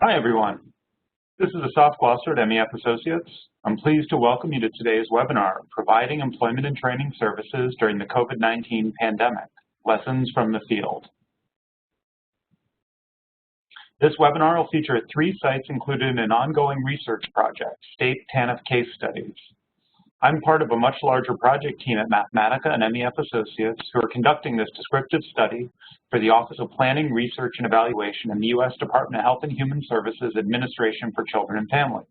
Hi, everyone. This is Asaf Glosser at MEF Associates. I'm pleased to welcome you to today's webinar, Providing Employment and Training Services During the COVID-19 Pandemic, Lessons from the Field. This webinar will feature 3 sites included in an ongoing research project, State TANF Case Studies. I'm part of a much larger project team at Mathematica and MEF Associates who are conducting this descriptive study for the Office of Planning, Research, and Evaluation in the U.S. Department of Health and Human Services Administration for Children and Families.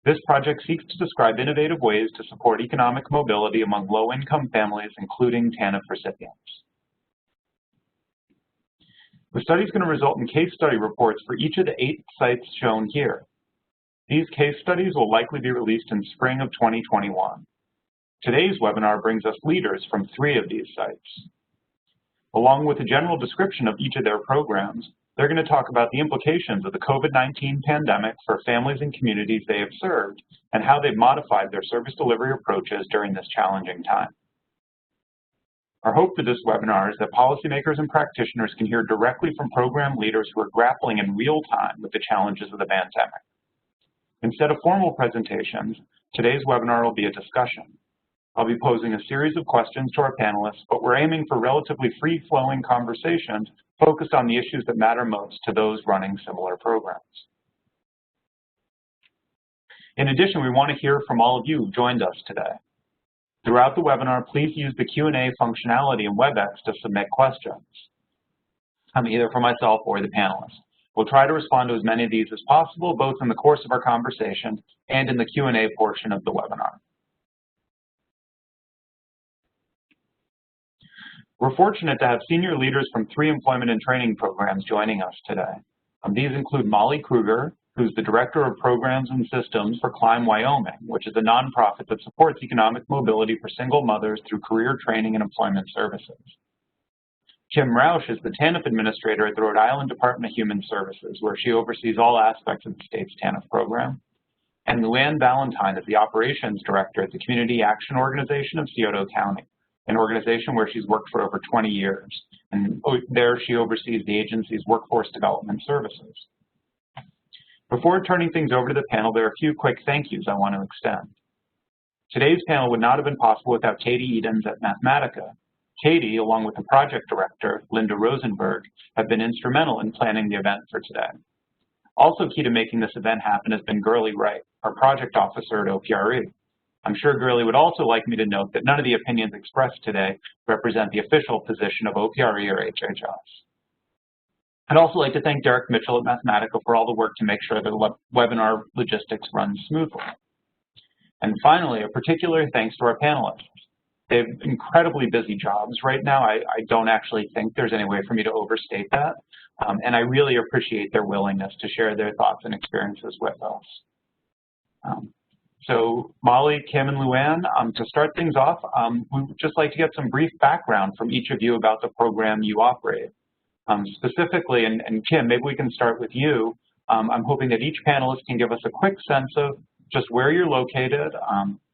This project seeks to describe innovative ways to support economic mobility among low-income families, including TANF recipients. The study is going to result in case study reports for each of the 8 sites shown here. These case studies will likely be released in spring of 2021. Today's webinar brings us leaders from 3 of these sites. Along with a general description of each of their programs, they're going to talk about the implications of the COVID-19 pandemic for families and communities they have served and how they've modified their service delivery approaches during this challenging time. Our hope for this webinar is that policymakers and practitioners can hear directly from program leaders who are grappling in real time with the challenges of the pandemic. Instead of formal presentations, today's webinar will be a discussion. I'll be posing a series of questions to our panelists, but we're aiming for relatively free-flowing conversations focused on the issues that matter most to those running similar programs. In addition, we want to hear from all of you who joined us today. Throughout the webinar, please use the Q&A functionality in WebEx to submit questions, either for myself or the panelists. We'll try to respond to as many of these as possible, both in the course of our conversation and in the Q&A portion of the webinar. We're fortunate to have senior leaders from 3 employment and training programs joining us today. These include Molly Kruger, who's the Director of Programs and Systems for Climb Wyoming, which is a nonprofit that supports economic mobility for single mothers through career training and employment services. Kim Roush is the TANF Administrator at the Rhode Island Department of Human Services, where she oversees all aspects of the state's TANF program. And Luann Valentine is the Operations Director at the Community Action Organization of Scioto County, an organization where she's worked for over 20 years. And there she oversees the agency's workforce development services. Before turning things over to the panel, there are a few quick thank yous I want to extend. Today's panel would not have been possible without Katie Edens at Mathematica. Katie, along with the project director, Linda Rosenberg, have been instrumental in planning the event for today. Also key to making this event happen has been Gurley Wright, our project officer at OPRE. I'm sure Gurley would also like me to note that none of the opinions expressed today represent the official position of OPRE or HHS. I'd also like to thank Derek Mitchell at Mathematica for all the work to make sure the webinar logistics run smoothly. And finally, a particular thanks to our panelists. They have incredibly busy jobs right now. I don't actually think there's any way for me to overstate that. And I really appreciate their willingness to share their thoughts and experiences with us. So Molly, Kim, and Luann, to start things off, we would just like to get some brief background from each of you about the program you operate. Specifically, and Kim, maybe we can start with you. I'm hoping that each panelist can give us a quick sense of just where you're located,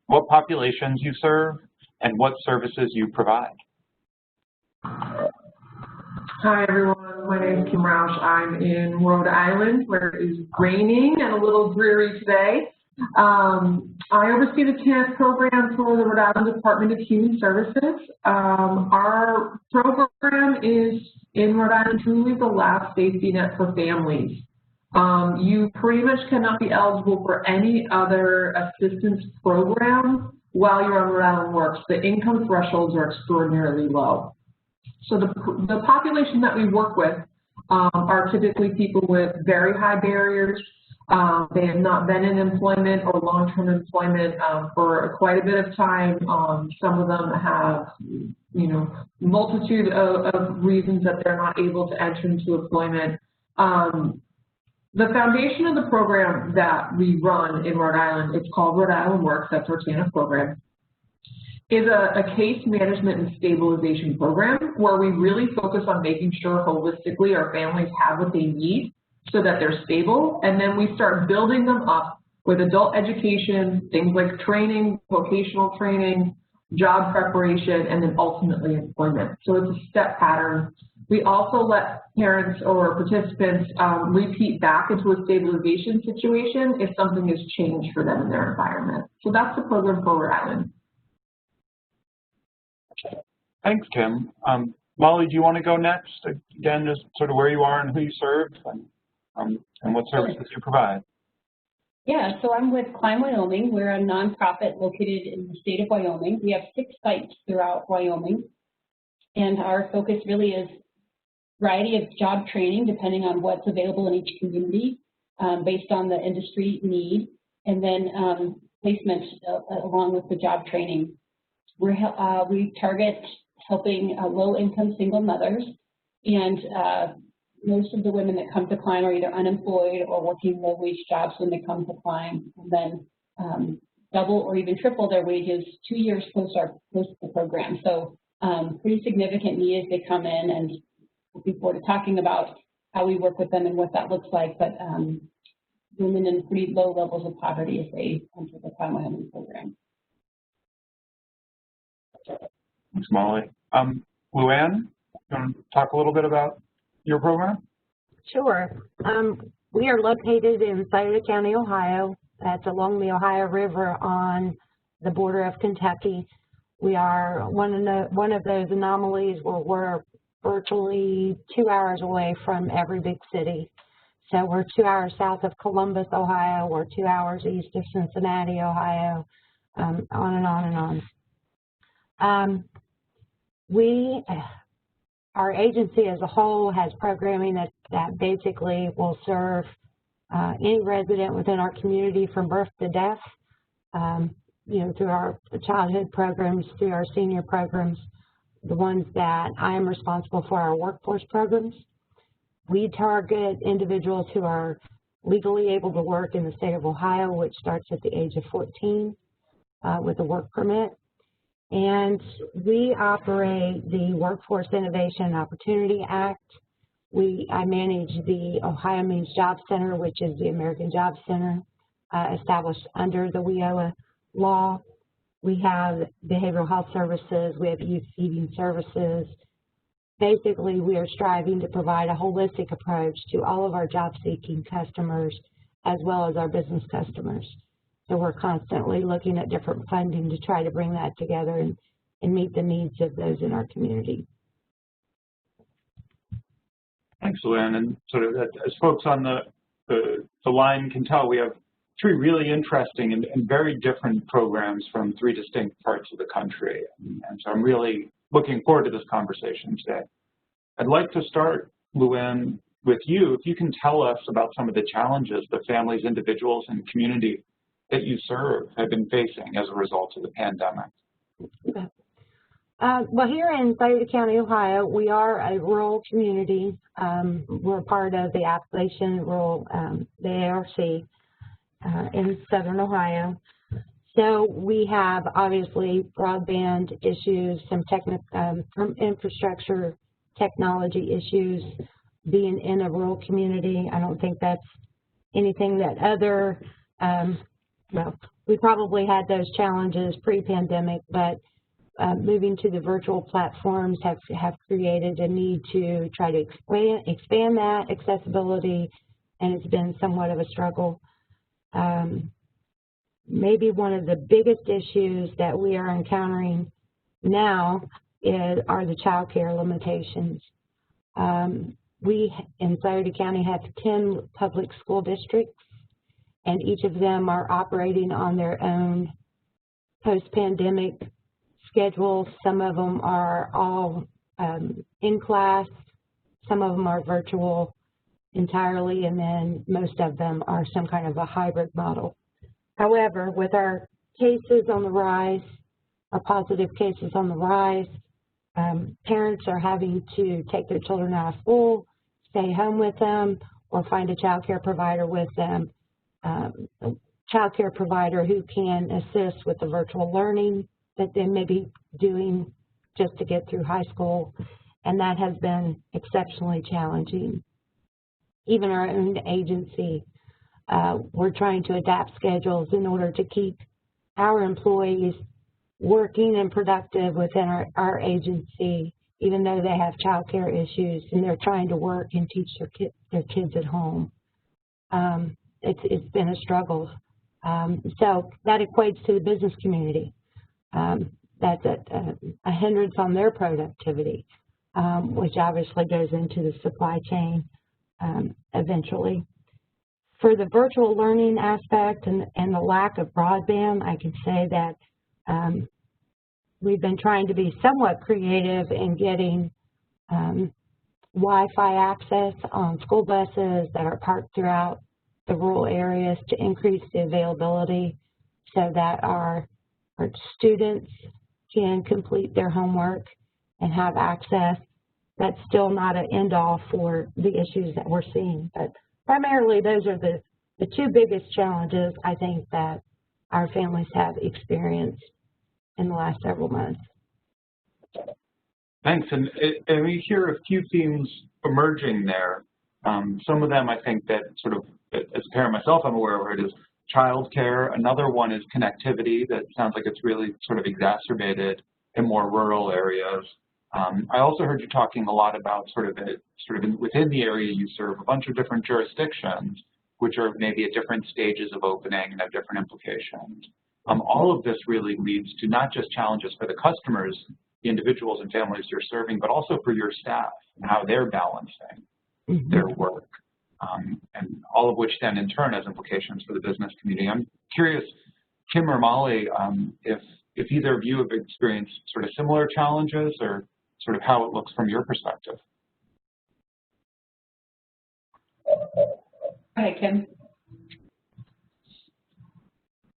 what populations you serve, and what services you provide. Hi, everyone. My name is Kim Roush. I'm in Rhode Island, where it is raining and a little dreary today. I oversee the TANF program for the Rhode Island Department of Human Services. Our program is, in Rhode Island, truly the last safety net for families. You pretty much cannot be eligible for any other assistance program while you're on Rhode Island Works. The income thresholds are extraordinarily low. So the population that we work with are typically people with very high barriers. They have not been in employment or long-term employment for quite a bit of time. Some of them have, multitude of reasons that they're not able to enter into employment. The foundation of the program that we run in Rhode Island, it's called Rhode Island Works, that's our TANF program, is a case management and stabilization program where we really focus on making sure holistically our families have what they need so that they're stable, and then we start building them up with adult education, things like training, vocational training, job preparation, and then ultimately employment. So it's a step pattern We also let parents or participants repeat back into a stabilization situation if something has changed for them in their environment. So that's the program for Rhode Island. Thanks, Kim. Molly, do you want to go next? Again, just sort of where you are and who you serve and what services you provide. Yeah, so I'm with Climb Wyoming. We're a nonprofit located in the state of Wyoming. We have 6 sites throughout Wyoming, and our focus really is a variety of job training depending on what's available in each community based on the industry need, and then placement along with the job training. We target helping low-income single mothers, and most of the women that come to Climb are either unemployed or working low-wage jobs when they come to Climb, and then double or even triple their wages 2 years post the program. So pretty significant need as they come in, and looking forward to talking about how we work with them and what that looks like, but women in pretty low levels of poverty as they enter the Climb Wyoming program. Thanks, Molly. Luann, you want to talk a little bit about your program? Sure. We are located in Scioto County, Ohio. That's along the Ohio River on the border of Kentucky. We are one of those anomalies where we're virtually 2 hours away from every big city. So we're 2 hours south of Columbus, Ohio. We're 2 hours east of Cincinnati, Ohio, on and on and on. Our agency as a whole has programming that basically will serve any resident within our community from birth to death, through our childhood programs, through our senior programs, the ones that I am responsible for, our workforce programs. We target individuals who are legally able to work in the state of Ohio, which starts at the age of 14 with a work permit. And we operate the Workforce Innovation and Opportunity Act. I manage the Ohio Means Job Center, which is the American Job Center established under the WIOA law. We have behavioral health services. We have youth feeding services. Basically, we are striving to provide a holistic approach to all of our job-seeking customers as well as our business customers. So we're constantly looking at different funding to try to bring that together and meet the needs of those in our community. Thanks, Luann. And sort of as folks on the line can tell, we have 3 really interesting and very different programs from 3 distinct parts of the country. And so I'm really looking forward to this conversation today. I'd like to start, Luann, with you. If you can tell us about some of the challenges that families, individuals, and community that you serve have been facing as a result of the pandemic. Well, here in Scioto County, Ohio, we are a rural community. We're part of the Appalachian Rural, the ARC in Southern Ohio. So we have obviously broadband issues, some infrastructure technology issues being in a rural community. I don't think that's anything that well, we probably had those challenges pre-pandemic, but moving to the virtual platforms have created a need to try to expand that accessibility, and it's been somewhat of a struggle. Maybe one of the biggest issues that we are encountering now are the child care limitations. We in Scioto County have 10 public school districts, and each of them are operating on their own post-pandemic schedules. Some of them are all in class, some of them are virtual entirely, and then most of them are some kind of a hybrid model. However, with our cases on the rise, our positive cases on the rise, parents are having to take their children out of school, stay home with them, or find a child care provider with them. A child care provider who can assist with the virtual learning that they may be doing just to get through high school, and that has been exceptionally challenging. Even our own agency, we're trying to adapt schedules in order to keep our employees working and productive within our agency even though they have childcare issues and they're trying to work and teach their kids at home. It's been a struggle. So that equates to the business community. That's a hindrance on their productivity, which obviously goes into the supply chain eventually. For the virtual learning aspect and the lack of broadband, I can say that we've been trying to be somewhat creative in getting Wi-Fi access on school buses that are parked throughout the rural areas to increase the availability so that our students can complete their homework and have access. That's still not an end-all for the issues that we're seeing, but primarily those are the two biggest challenges I think that our families have experienced in the last several months. Thanks, and we hear a few themes emerging there. Some of them I think that sort of, as a parent myself, I'm aware of it, is childcare. Another one is connectivity that sounds like it's really sort of exacerbated in more rural areas. I also heard you talking a lot about within the area you serve, a bunch of different jurisdictions, which are maybe at different stages of opening and have different implications. All of this really leads to not just challenges for the customers, the individuals and families you're serving, but also for your staff and how they're balancing their work. And all of which then in turn has implications for the business community. I'm curious, Kim or Molly, if either of you have experienced sort of similar challenges or sort of how it looks from your perspective. Hi, Kim.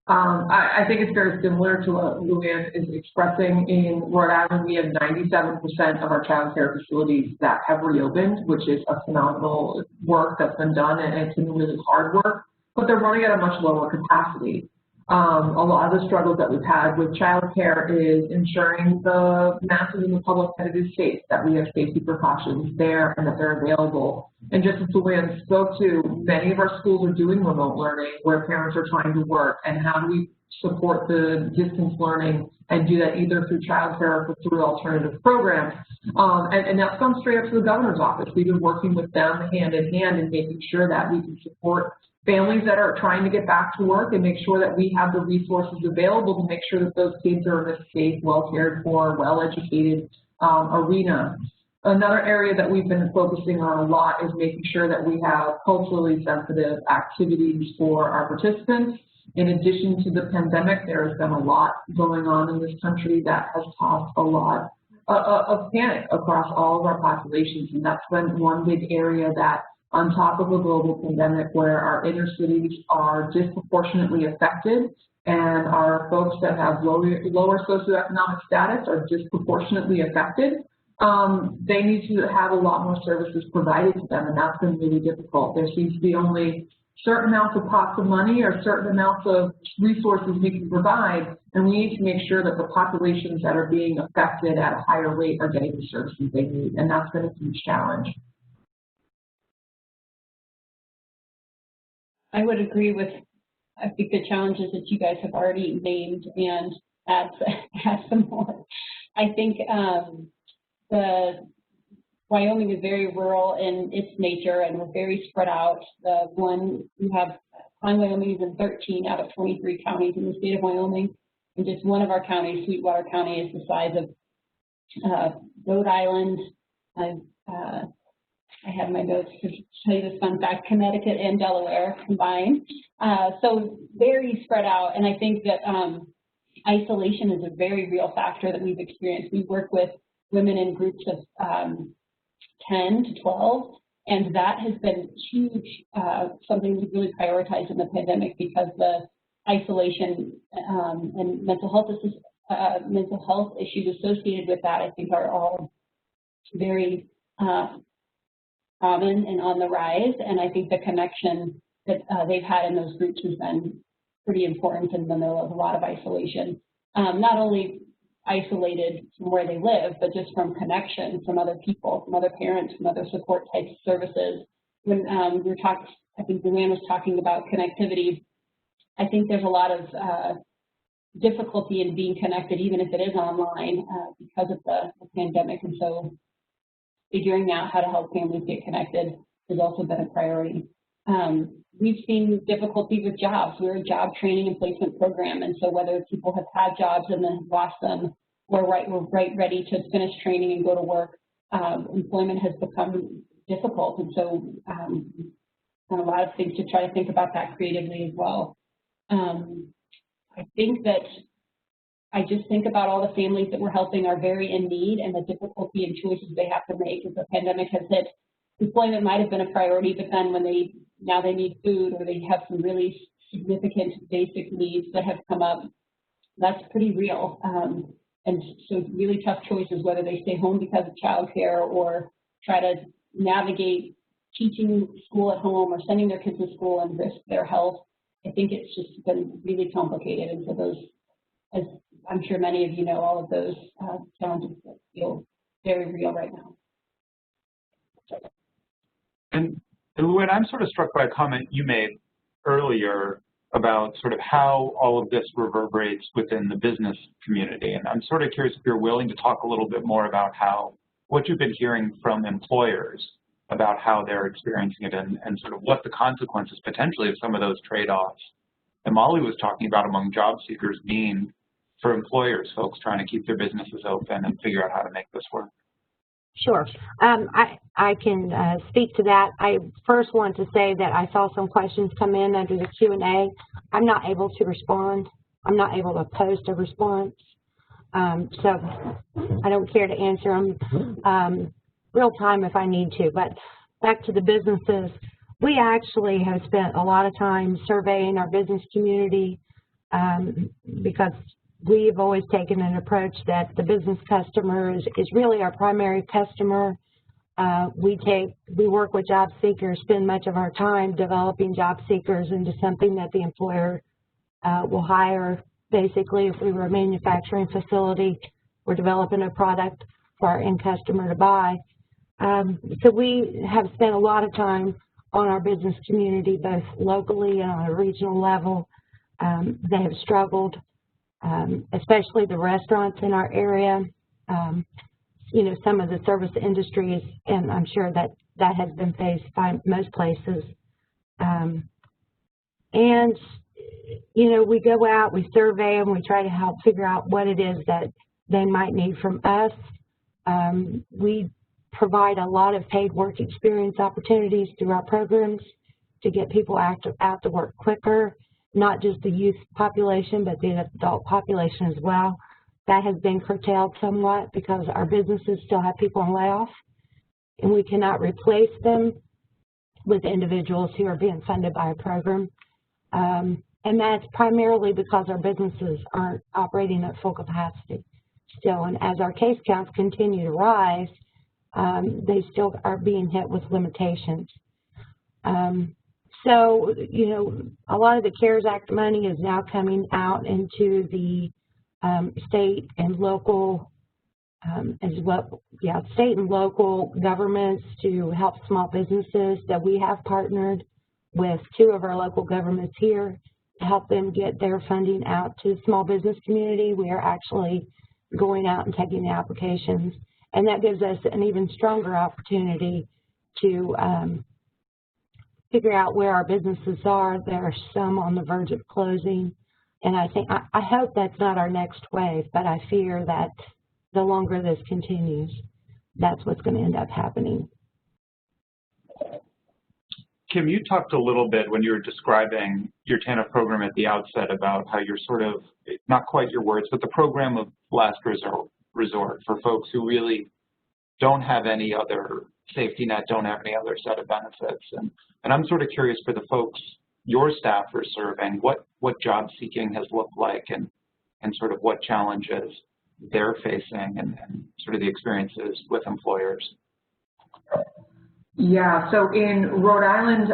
I think it's very similar to what Luann is expressing. In Rhode Island, we have 97% of our child care facilities that have reopened, which is a phenomenal work that's been done, and it's been really hard work, but they're running at a much lower capacity. A lot of the struggles that we've had with child care is ensuring the masses in the public that it is safe, that we have safety precautions there and that they're available. And just as Luann spoke to, many of our schools are doing remote learning where parents are trying to work, and how do we support the distance learning and do that either through child care or through alternative programs. And that's gone straight up to the governor's office. We've been working with them hand in hand and making sure that we can support families that are trying to get back to work and make sure that we have the resources available to make sure that those kids are in a safe, well cared for, well-educated arena. Another area that we've been focusing on a lot is making sure that we have culturally sensitive activities for our participants. In addition to the pandemic, there has been a lot going on in this country that has caused a lot of panic across all of our populations, and that's been one big area that, on top of a global pandemic where our inner cities are disproportionately affected and our folks that have lower socioeconomic status are disproportionately affected, they need to have a lot more services provided to them, and that's been really difficult. There seems to be only certain amounts of pots of money or certain amounts of resources we can provide, and we need to make sure that the populations that are being affected at a higher rate are getting the services they need, and that's been a huge challenge. I would agree with, I think, the challenges that you guys have already named and add some more. I think Wyoming is very rural in its nature, and we're very spread out. Klein Wyoming is in 13 out of 23 counties in the state of Wyoming, and just one of our counties, Sweetwater County, is the size of Rhode Island. I have my notes to tell you this fun fact: Connecticut and Delaware combined. So very spread out, and I think that isolation is a very real factor that we've experienced. We work with women in groups of 10 to 12, and that has been huge, something we've really prioritized in the pandemic, because the isolation and mental health issues associated with that, I think, are all very common and on the rise, and I think the connection that they've had in those groups has been pretty important in the middle of a lot of isolation. Not only isolated from where they live, but just from connection from other people, from other parents, from other support types of services. When we were talking, I think Luann was talking about connectivity, I think there's a lot of difficulty in being connected, even if it is online, because of the pandemic. And so figuring out how to help families get connected has also been a priority. We've seen difficulty with jobs. We're a job training and placement program, and so whether people have had jobs and then lost them, we're right ready to finish training and go to work. Employment has become difficult, and so a lot of things to try to think about that creatively as well. I think that I just think about all the families that we're helping are very in need, and the difficulty and choices they have to make as the pandemic has hit. Employment might have been a priority, but then when they need food or they have some really significant basic needs that have come up, that's pretty real. And so really tough choices, whether they stay home because of childcare or try to navigate teaching school at home or sending their kids to school and risk their health. I think it's just been really complicated. And so those, as I'm sure many of you know, all of those challenges that feel very real right now. And Luann, I'm sort of struck by a comment you made earlier about sort of how all of this reverberates within the business community. And I'm sort of curious if you're willing to talk a little bit more about what you've been hearing from employers about how they're experiencing it and sort of what the consequences potentially of some of those trade-offs that Molly was talking about among job seekers mean for employers, folks trying to keep their businesses open and figure out how to make this work. Sure. I can speak to that. I first want to say that I saw some questions come in under the Q&A. I'm not able to respond. I'm not able to post a response. So I don't care to answer them real time if I need to. But back to the businesses, we actually have spent a lot of time surveying our business community because we've always taken an approach that the business customer is really our primary customer. We work with job seekers, spend much of our time developing job seekers into something that the employer will hire. Basically, if we were a manufacturing facility, we're developing a product for our end customer to buy. So we have spent a lot of time on our business community, both locally and on a regional level. They have struggled. Especially the restaurants in our area, you know, some of the service industries, and I'm sure that has been faced by most places. And, you know, we go out, we survey them, we try to help figure out what it is that they might need from us. We provide a lot of paid work experience opportunities through our programs to get people out to work quicker. Not just the youth population, but the adult population as well. That has been curtailed somewhat because our businesses still have people on layoff, and we cannot replace them with individuals who are being funded by a program. And that's primarily because our businesses aren't operating at full capacity still. And as our case counts continue to rise, they still are being hit with limitations. So, you know, a lot of the CARES Act money is now coming out into the state and local state and local governments to help small businesses. That we have partnered with 2 of our local governments here to help them get their funding out to the small business community. We are actually going out and taking the applications, and that gives us an even stronger opportunity to figure out where our businesses are. There are some on the verge of closing, and I hope that's not our next wave, but I fear that the longer this continues, that's what's going to end up happening. Kim, you talked a little bit when you were describing your TANF program at the outset about how you're sort of, not quite your words, but the program of last resort for folks who really don't have any other safety net, don't have any other set of benefits. And I'm sort of curious for the folks your staff are serving, what job seeking has looked like and sort of what challenges they're facing and sort of the experiences with employers. Yeah, so in Rhode Island,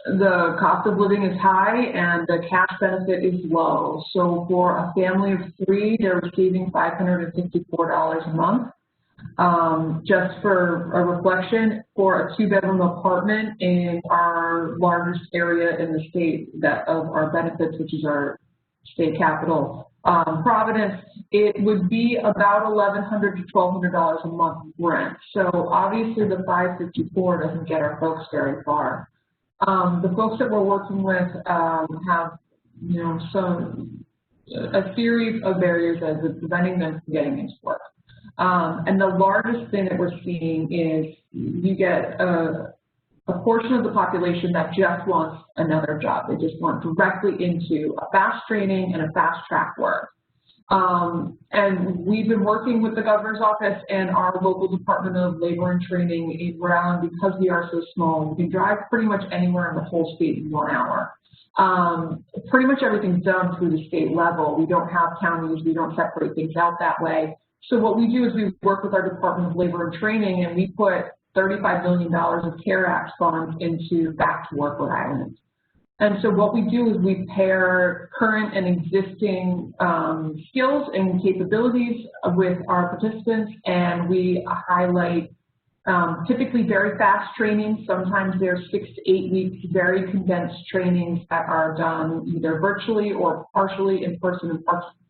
the cost of living is high and the cash benefit is low. So for a family of 3, they're receiving $554 a month. Just for a reflection, for a 2-bedroom apartment in our largest area in the state of our benefits, which is our state capital. Providence, it would be about $1,100 to $1,200 a month rent. So obviously the 554 doesn't get our folks very far. The folks that we're working with have, you know, a series of barriers that are preventing them from getting into work. And the largest thing that we're seeing is you get a portion of the population that just wants another job. They just want directly into a fast training and a fast track work. And we've been working with the governor's office and our local Department of Labor and Training in Rhode Island because we are so small. We can drive pretty much anywhere in the whole state in 1 hour. Pretty much everything's done through the state level. We don't have counties. We don't separate things out that way. So what we do is we work with our Department of Labor and Training, and we put $35 million of CARE Act funds into Back to Work Rhode Island. And so what we do is we pair current and existing skills and capabilities with our participants, and we highlight typically very fast training. Sometimes they're 6 to 8 weeks, very condensed trainings that are done either virtually or partially in person and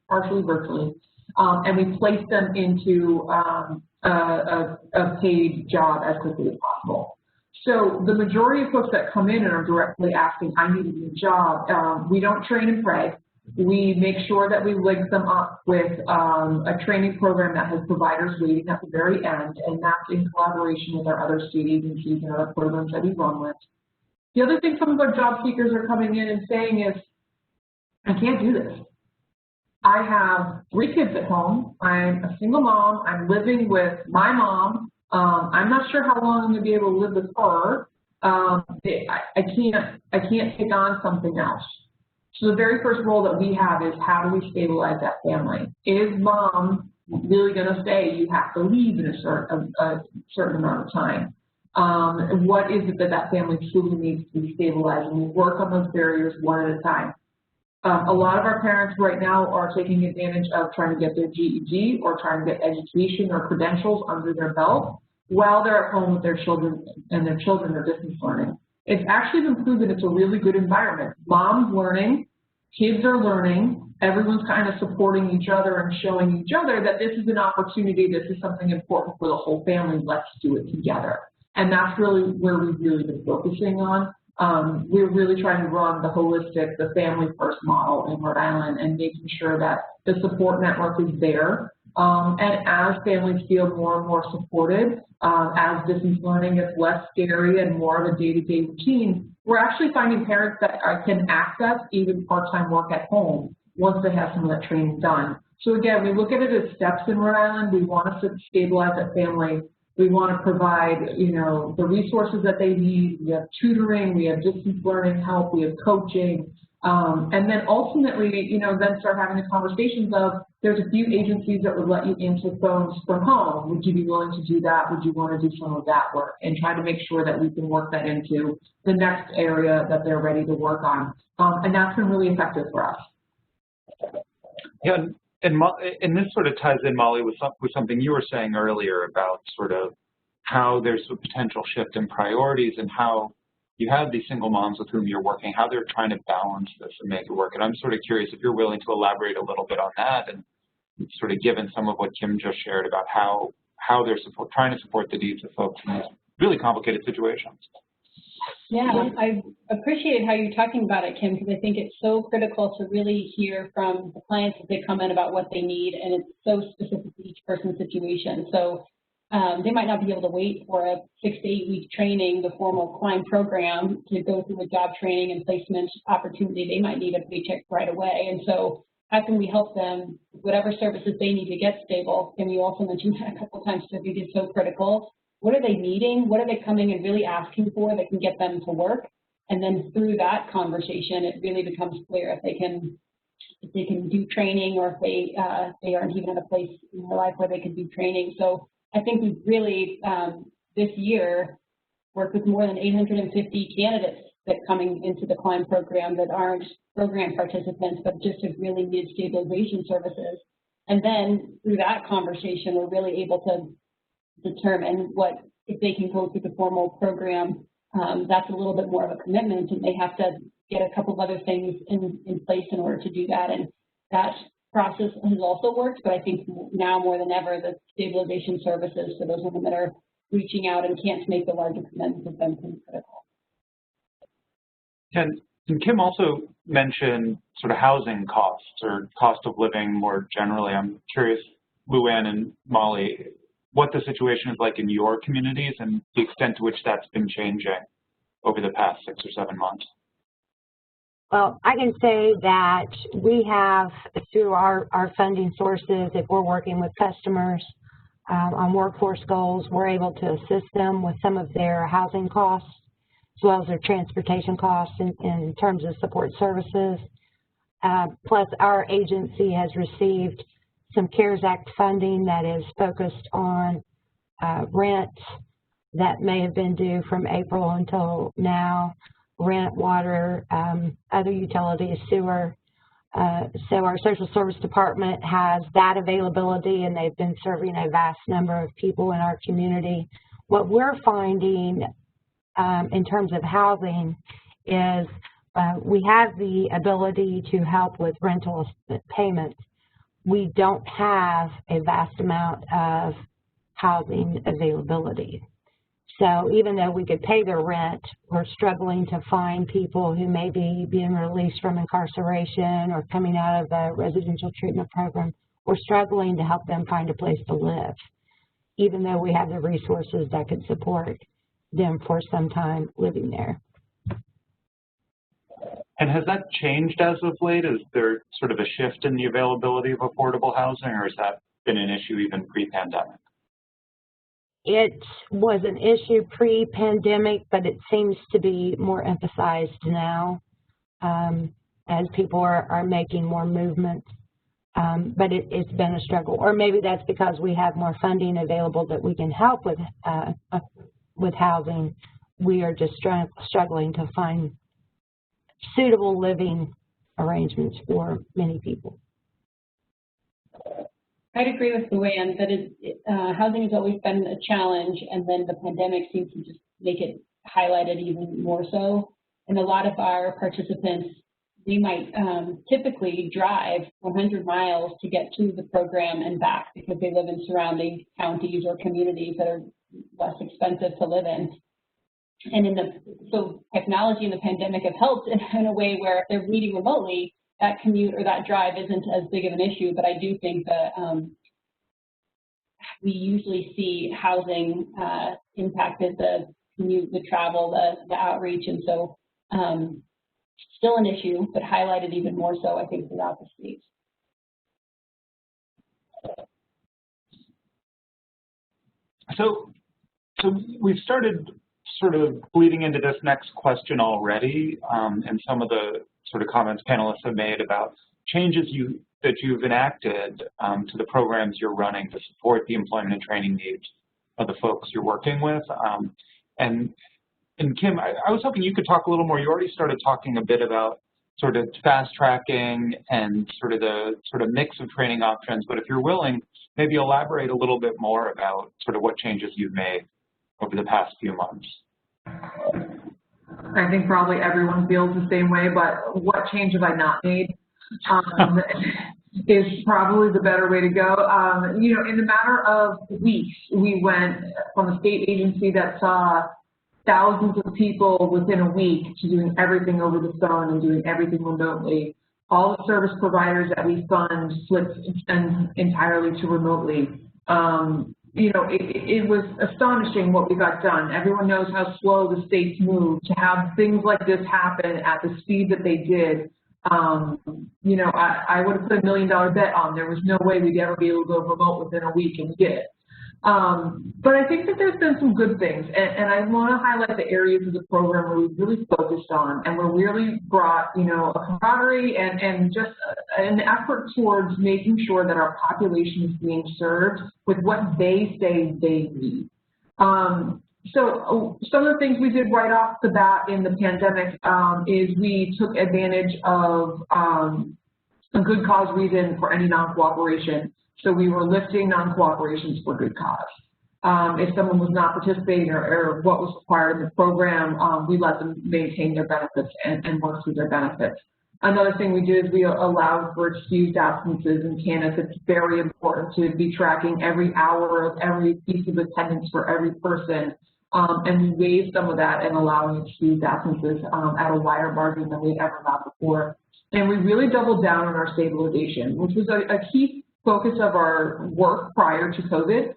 partially virtually. And we place them into a paid job as quickly as possible. So the majority of folks that come in and are directly asking, I need a new job, we don't train and pray. We make sure that we link them up with a training program that has providers waiting at the very end, and that's in collaboration with our other state agencies and other programs that we run with. The other thing some of our job seekers are coming in and saying is, I can't do this. I have 3 kids at home. I'm a single mom. I'm living with my mom. I'm not sure how long I'm going to be able to live with her. I can't take on something else. So the very first role that we have is how do we stabilize that family? Is mom really going to say you have to leave in a certain amount of time? What is it that family truly needs to be stabilized? And we work on those barriers one at a time. A lot of our parents right now are taking advantage of trying to get their GED or trying to get education or credentials under their belt while they're at home with their children, and their children are distance learning. It's actually been proven it's a really good environment. Mom's learning, kids are learning, everyone's kind of supporting each other and showing each other that this is an opportunity, this is something important for the whole family, let's do it together. And that's really where we've really been focusing on. We're really trying to run the holistic, the family-first model in Rhode Island and making sure that the support network is there. And as families feel more and more supported, as distance learning gets less scary and more of a day-to-day routine, we're actually finding parents that can access even part-time work at home once they have some of that training done. So again, we look at it as steps in Rhode Island. We want to stabilize that family. We want to provide, you know, the resources that they need. We have tutoring, we have distance learning help, we have coaching, and then ultimately, you know, then start having the conversations of there's a few agencies that would let you answer phones from home. Would you be willing to do that? Would you want to do some of that work? And try to make sure that we can work that into the next area that they're ready to work on. And that's been really effective for us. Yeah. And this sort of ties in, Molly, with something you were saying earlier about sort of how there's a potential shift in priorities and how you have these single moms with whom you're working, how they're trying to balance this and make it work. And I'm sort of curious if you're willing to elaborate a little bit on that and sort of given some of what Kim just shared about how they're trying to support the needs of folks in these really complicated situations. Yeah, I appreciate how you're talking about it, Kim, because I think it's so critical to really hear from the clients as they come in about what they need, and it's so specific to each person's situation. So they might not be able to wait for a 6 to 8 week training, the formal CLIMB program, to go through a job training and placement opportunity. They might need a paycheck right away. And so how can we help them with whatever services they need to get stable? And you also mentioned that a couple of times, so I think it's so critical. What are they needing? What are they coming and really asking for that can get them to work? And then through that conversation, it really becomes clear if they can do training, or if they aren't even at a place in their life where they can do training. So I think we've really, this year, worked with more than 850 candidates that coming into the CLIMB program that aren't program participants, but just have really needed stabilization services. And then through that conversation, we're really able to determine what, if they can go through the formal program, that's a little bit more of a commitment, and they have to get a couple of other things in place in order to do that. And that process has also worked, but I think now more than ever, the stabilization services for those women that are reaching out and can't make the larger commitments have been pretty critical. And Kim also mentioned sort of housing costs or cost of living more generally. I'm curious, Luann and Molly, what the situation is like in your communities and the extent to which that's been changing over the past 6 or 7 months. Well, I can say that we have, through our funding sources, if we're working with customers on workforce goals, we're able to assist them with some of their housing costs, as well as their transportation costs in terms of support services. Plus, our agency has received some CARES Act funding that is focused on rent that may have been due from April until now, rent, water, other utilities, sewer. So our social service department has that availability, and they've been serving a vast number of people in our community. What we're finding in terms of housing is we have the ability to help with rental payments. We don't have a vast amount of housing availability. So even though we could pay their rent, we're struggling to find people who may be being released from incarceration or coming out of the residential treatment program. We're struggling to help them find a place to live, even though we have the resources that could support them for some time living there. And has that changed as of late? Is there sort of a shift in the availability of affordable housing, or has that been an issue even pre-pandemic? It was an issue pre-pandemic, but it seems to be more emphasized now as people are making more movements. But it's been a struggle, or maybe that's because we have more funding available that we can help with housing. We are just struggling to find suitable living arrangements for many people. I'd agree with Luann that housing has always been a challenge, and then the pandemic seems to just make it highlighted even more so. And a lot of our participants, they might typically drive 100 miles to get to the program and back because they live in surrounding counties or communities that are less expensive to live in. And so technology and the pandemic have helped in a way where if they're reading remotely, that commute or that drive isn't as big of an issue. But I do think that we usually see housing impacted the commute, the travel, the outreach, and so still an issue, but highlighted even more so, I think, throughout the state. So we've started sort of bleeding into this next question already, and some of the sort of comments panelists have made about changes that you've enacted to the programs you're running to support the employment and training needs of the folks you're working with. And Kim, I was hoping you could talk a little more. You already started talking a bit about sort of fast tracking and sort of the mix of training options, but if you're willing, maybe elaborate a little bit more about sort of what changes you've made over the past few months. I think probably everyone feels the same way, but what change have I not made is probably the better way to go. You know, in a matter of weeks, we went from a state agency that saw thousands of people within a week to doing everything over the phone and doing everything remotely. All the service providers that we fund flipped entirely to remotely. You know, it was astonishing what we got done. Everyone knows how slow the states move. To have things like this happen at the speed that they did, you know, I would have put $1 million bet on. There was no way we'd ever be able to go remote within a week, and we did. But I think that there's been some good things, and I want to highlight the areas of the program where we've really focused on and where we really brought, you know, a camaraderie and just an effort towards making sure that our population is being served with what they say they need. So some of the things we did right off the bat in the pandemic is we took advantage of a good cause reason for any non-cooperation. So we were lifting non-cooperations for good cause. If someone was not participating or what was required in the program, we let them maintain their benefits and work through their benefits. Another thing we do is we allow for excused absences in TANF. It's very important to be tracking every hour of every piece of attendance for every person. And we waive some of that and allowing excused absences at a wider margin than we ever got before. And we really doubled down on our stabilization, which was a key focus of our work prior to COVID.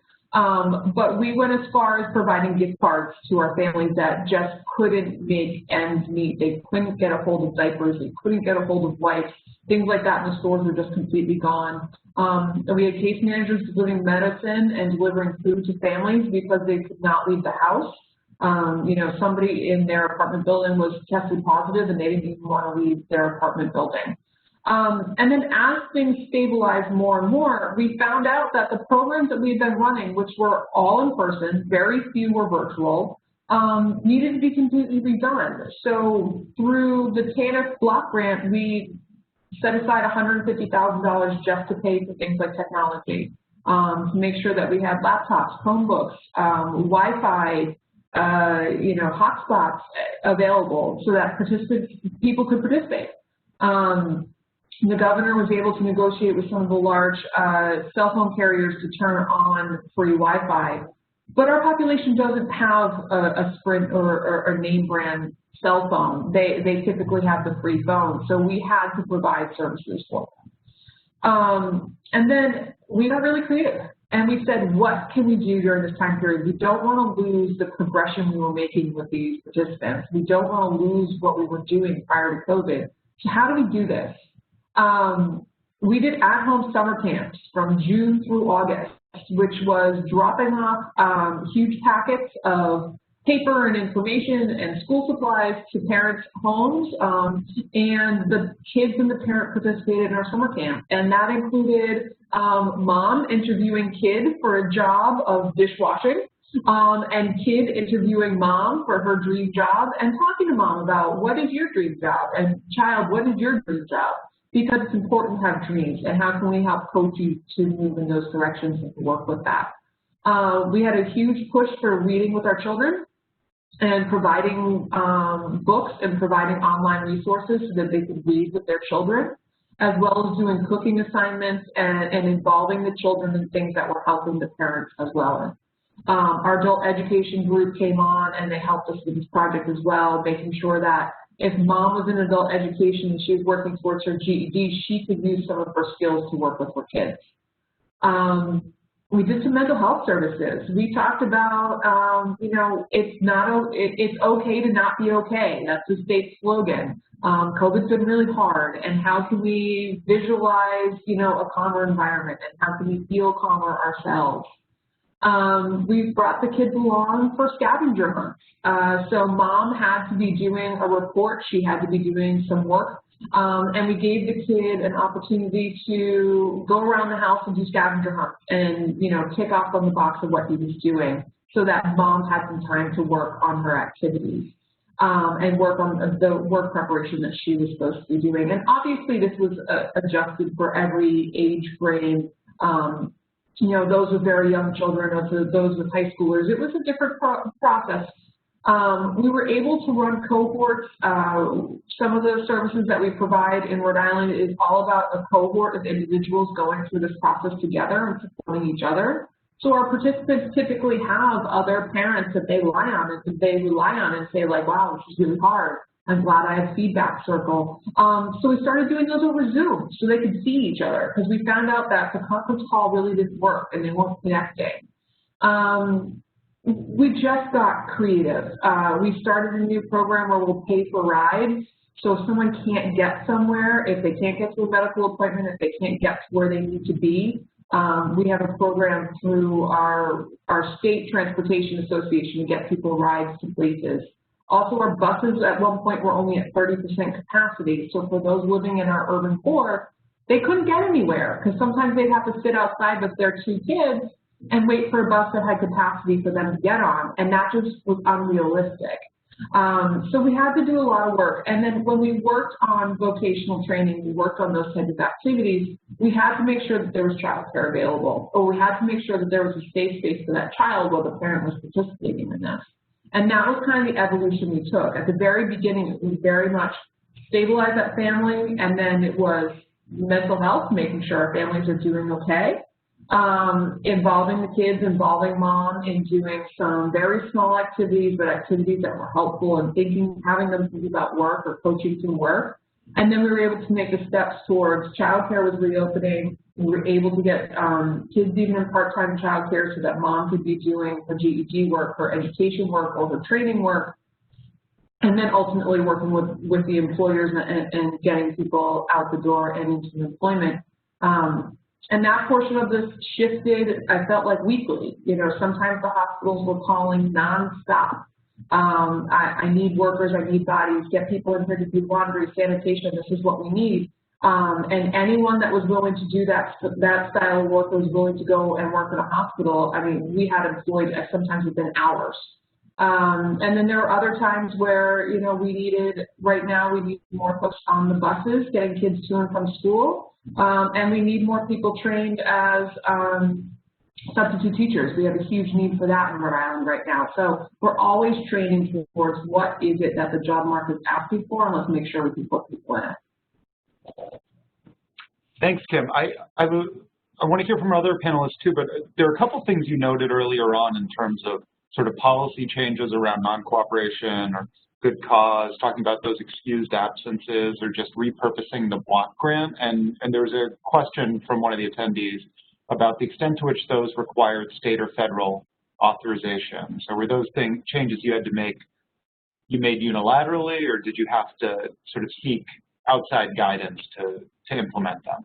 But we went as far as providing gift cards to our families that just couldn't make ends meet. They couldn't get a hold of diapers, they couldn't get a hold of wipes, things like that in the stores were just completely gone. We had case managers delivering medicine and delivering food to families because they could not leave the house. You know, somebody in their apartment building was tested positive and they didn't even want to leave their apartment building. And then as things stabilized more and more, we found out that the programs that we've been running, which were all in person, very few were virtual, needed to be completely redone. So through the TANF block grant, we set aside $150,000 just to pay for things like technology, to make sure that we had laptops, Chromebooks, Wi-Fi, you know, hotspots available so that people could participate. The governor was able to negotiate with some of the large cell phone carriers to turn on free Wi-Fi. But our population doesn't have a Sprint or a name brand cell phone. They typically have the free phone, so we had to provide services for them. And then we got really creative, and we said, what can we do during this time period? We don't want to lose the progression we were making with these participants. We don't want to lose what we were doing prior to COVID. So how do we do this? We did at-home summer camps from June through August, which was dropping off huge packets of paper and information and school supplies to parents' homes, and the kids and the parent participated in our summer camp. And that included mom interviewing kid for a job of dishwashing, and kid interviewing mom for her dream job, and talking to mom about what is your dream job, and child, what is your dream job? Because it's important to have dreams, and how can we help coach you to move in those directions and to work with that. We had a huge push for reading with our children and providing books and providing online resources so that they could read with their children, as well as doing cooking assignments and involving the children in things that were helping the parents as well. Our adult education group came on and they helped us with this project as well, making sure that if mom was in adult education and she was working towards her GED, she could use some of her skills to work with her kids. We did some mental health services. We talked about, you know, it's okay to not be okay. That's the state slogan. COVID's been really hard, and how can we visualize, you know, a calmer environment, and how can we feel calmer ourselves? We've brought the kids along for scavenger hunts. So mom had to be doing a report. She had to be doing some work. And we gave the kid an opportunity to go around the house and do scavenger hunts and, you know, tick off on the box of what he was doing so that mom had some time to work on her activities and work on the work preparation that she was supposed to be doing. And obviously this was adjusted for every age grade. You know, those with very young children, those with high schoolers. It was a different process. We were able to run cohorts. Some of the services that we provide in Rhode Island is all about a cohort of individuals going through this process together and supporting each other. So our participants typically have other parents that they rely on and say, like, wow, this is really hard. I'm glad I have feedback circle. So we started doing those over Zoom so they could see each other, because we found out that the conference call really didn't work and they weren't connecting. We just got creative. We started a new program where we'll pay for rides. So if someone can't get somewhere, if they can't get to a medical appointment, if they can't get to where they need to be, we have a program through our state transportation association to get people rides to places. Also, our buses at one point were only at 30% capacity. So for those living in our urban core, they couldn't get anywhere because sometimes they'd have to sit outside with their two kids and wait for a bus that had capacity for them to get on, and that just was unrealistic. So we had to do a lot of work. And then when we worked on vocational training, we worked on those types of activities, we had to make sure that there was childcare available, or we had to make sure that there was a safe space for that child while the parent was participating in this. And that was kind of the evolution we took. At the very beginning, it was very much stabilize that family, and then it was mental health, making sure our families are doing okay, involving the kids, involving mom in doing some very small activities, but activities that were helpful and having them think about work or coaching to work. And then we were able to make the steps towards childcare was reopening. We were able to get kids even in part-time childcare so that mom could be doing her GED work, her education work, or her training work. And then ultimately working with the employers and getting people out the door and into employment. And that portion of this shifted, I felt like weekly. You know, sometimes the hospitals were calling nonstop. I need workers, I need bodies, get people in here to do laundry, sanitation, this is what we need. And anyone that was willing to do that style of work was willing to go and work in a hospital. I mean, we had employed sometimes within hours. And then there were other times where, you know, right now we need more push on the buses, getting kids to and from school. And we need more people trained as substitute teachers. We have a huge need for that in Rhode Island right now. So we're always training towards what is it that the job market is asking for, and let's make sure we can put people in it. Thanks, Kim. I want to hear from other panelists too, but there are a couple things you noted earlier on in terms of sort of policy changes around non-cooperation or good cause, talking about those excused absences or just repurposing the block grant. And there's a question from one of the attendees about the extent to which those required state or federal authorization. So were those changes you had to make, you made unilaterally, or did you have to sort of seek outside guidance to implement them?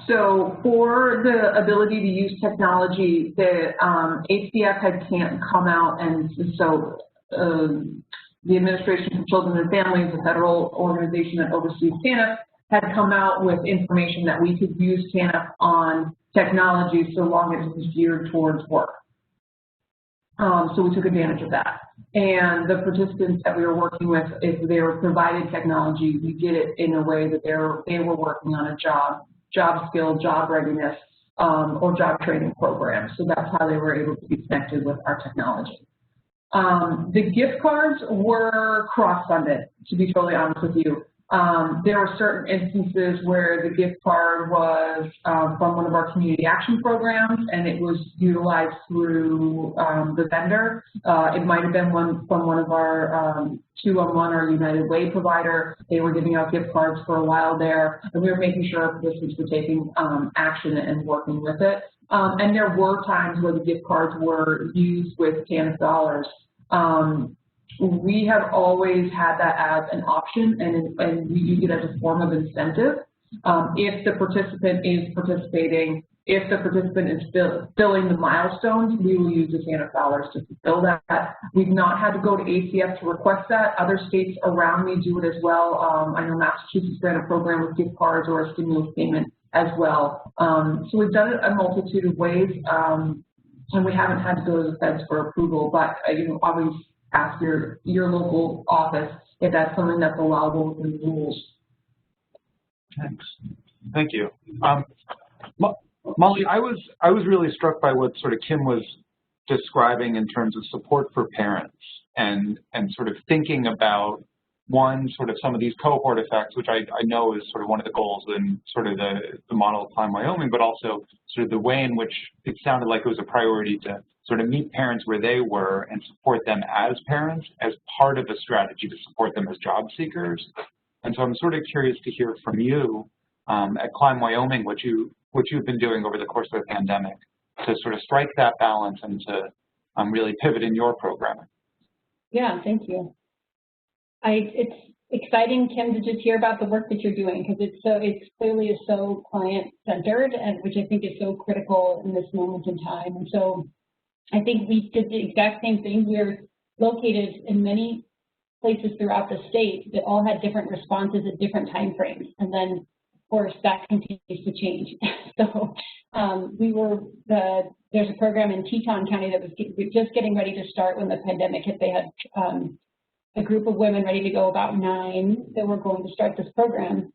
So for the ability to use technology, the ACF can't come out, and so the Administration for Children and Families, the federal organization that oversees TANF, had come out with information that we could use TANF on technology so long as it was geared towards work. So we took advantage of that. And the participants that we were working with, if they were provided technology, we did it in a way that they were working on a job skill, job readiness, or job training program. So that's how they were able to be connected with our technology. The gift cards were cross-funded, to be totally honest with you. There were certain instances where the gift card was from one of our community action programs, and it was utilized through the vendor. It might have been from one of our 211 or United Way provider. They were giving out gift cards for a while there, and we were making sure our participants were taking action and working with it. And there were times where the gift cards were used with TANF dollars. We have always had that as an option, and we use it as a form of incentive. If the participant is participating, if the participant is filling the milestones, we will use the TANF dollars to fulfill that. We've not had to go to ACF to request that. Other states around me do it as well. I know Massachusetts ran a program with gift cards or a stimulus payment as well. So we've done it a multitude of ways, and we haven't had to go to the feds for approval, but always ask your local office if that's something that's allowable within the rules. Thanks. Thank you. Molly, I was really struck by what sort of Kim was describing in terms of support for parents and sort of thinking about sort of some of these cohort effects, which I know is sort of one of the goals in sort of the model of Climb Wyoming, but also sort of the way in which it sounded like it was a priority to sort of meet parents where they were and support them as parents as part of the strategy to support them as job seekers. And so I'm sort of curious to hear from you at Climb Wyoming what you've been doing over the course of the pandemic to sort of strike that balance and to really pivot in your programming. Yeah, thank you. It's exciting, Kim, to just hear about the work that you're doing, because it's clearly so client-centered, and which I think is so critical in this moment in time. And so I think we did the exact same thing. We're located in many places throughout the state that all had different responses at different time frames. And then course, that continues to change. So there's a program in Teton County that was just getting ready to start when the pandemic hit. They had a group of women ready to go, about 9, that were going to start this program,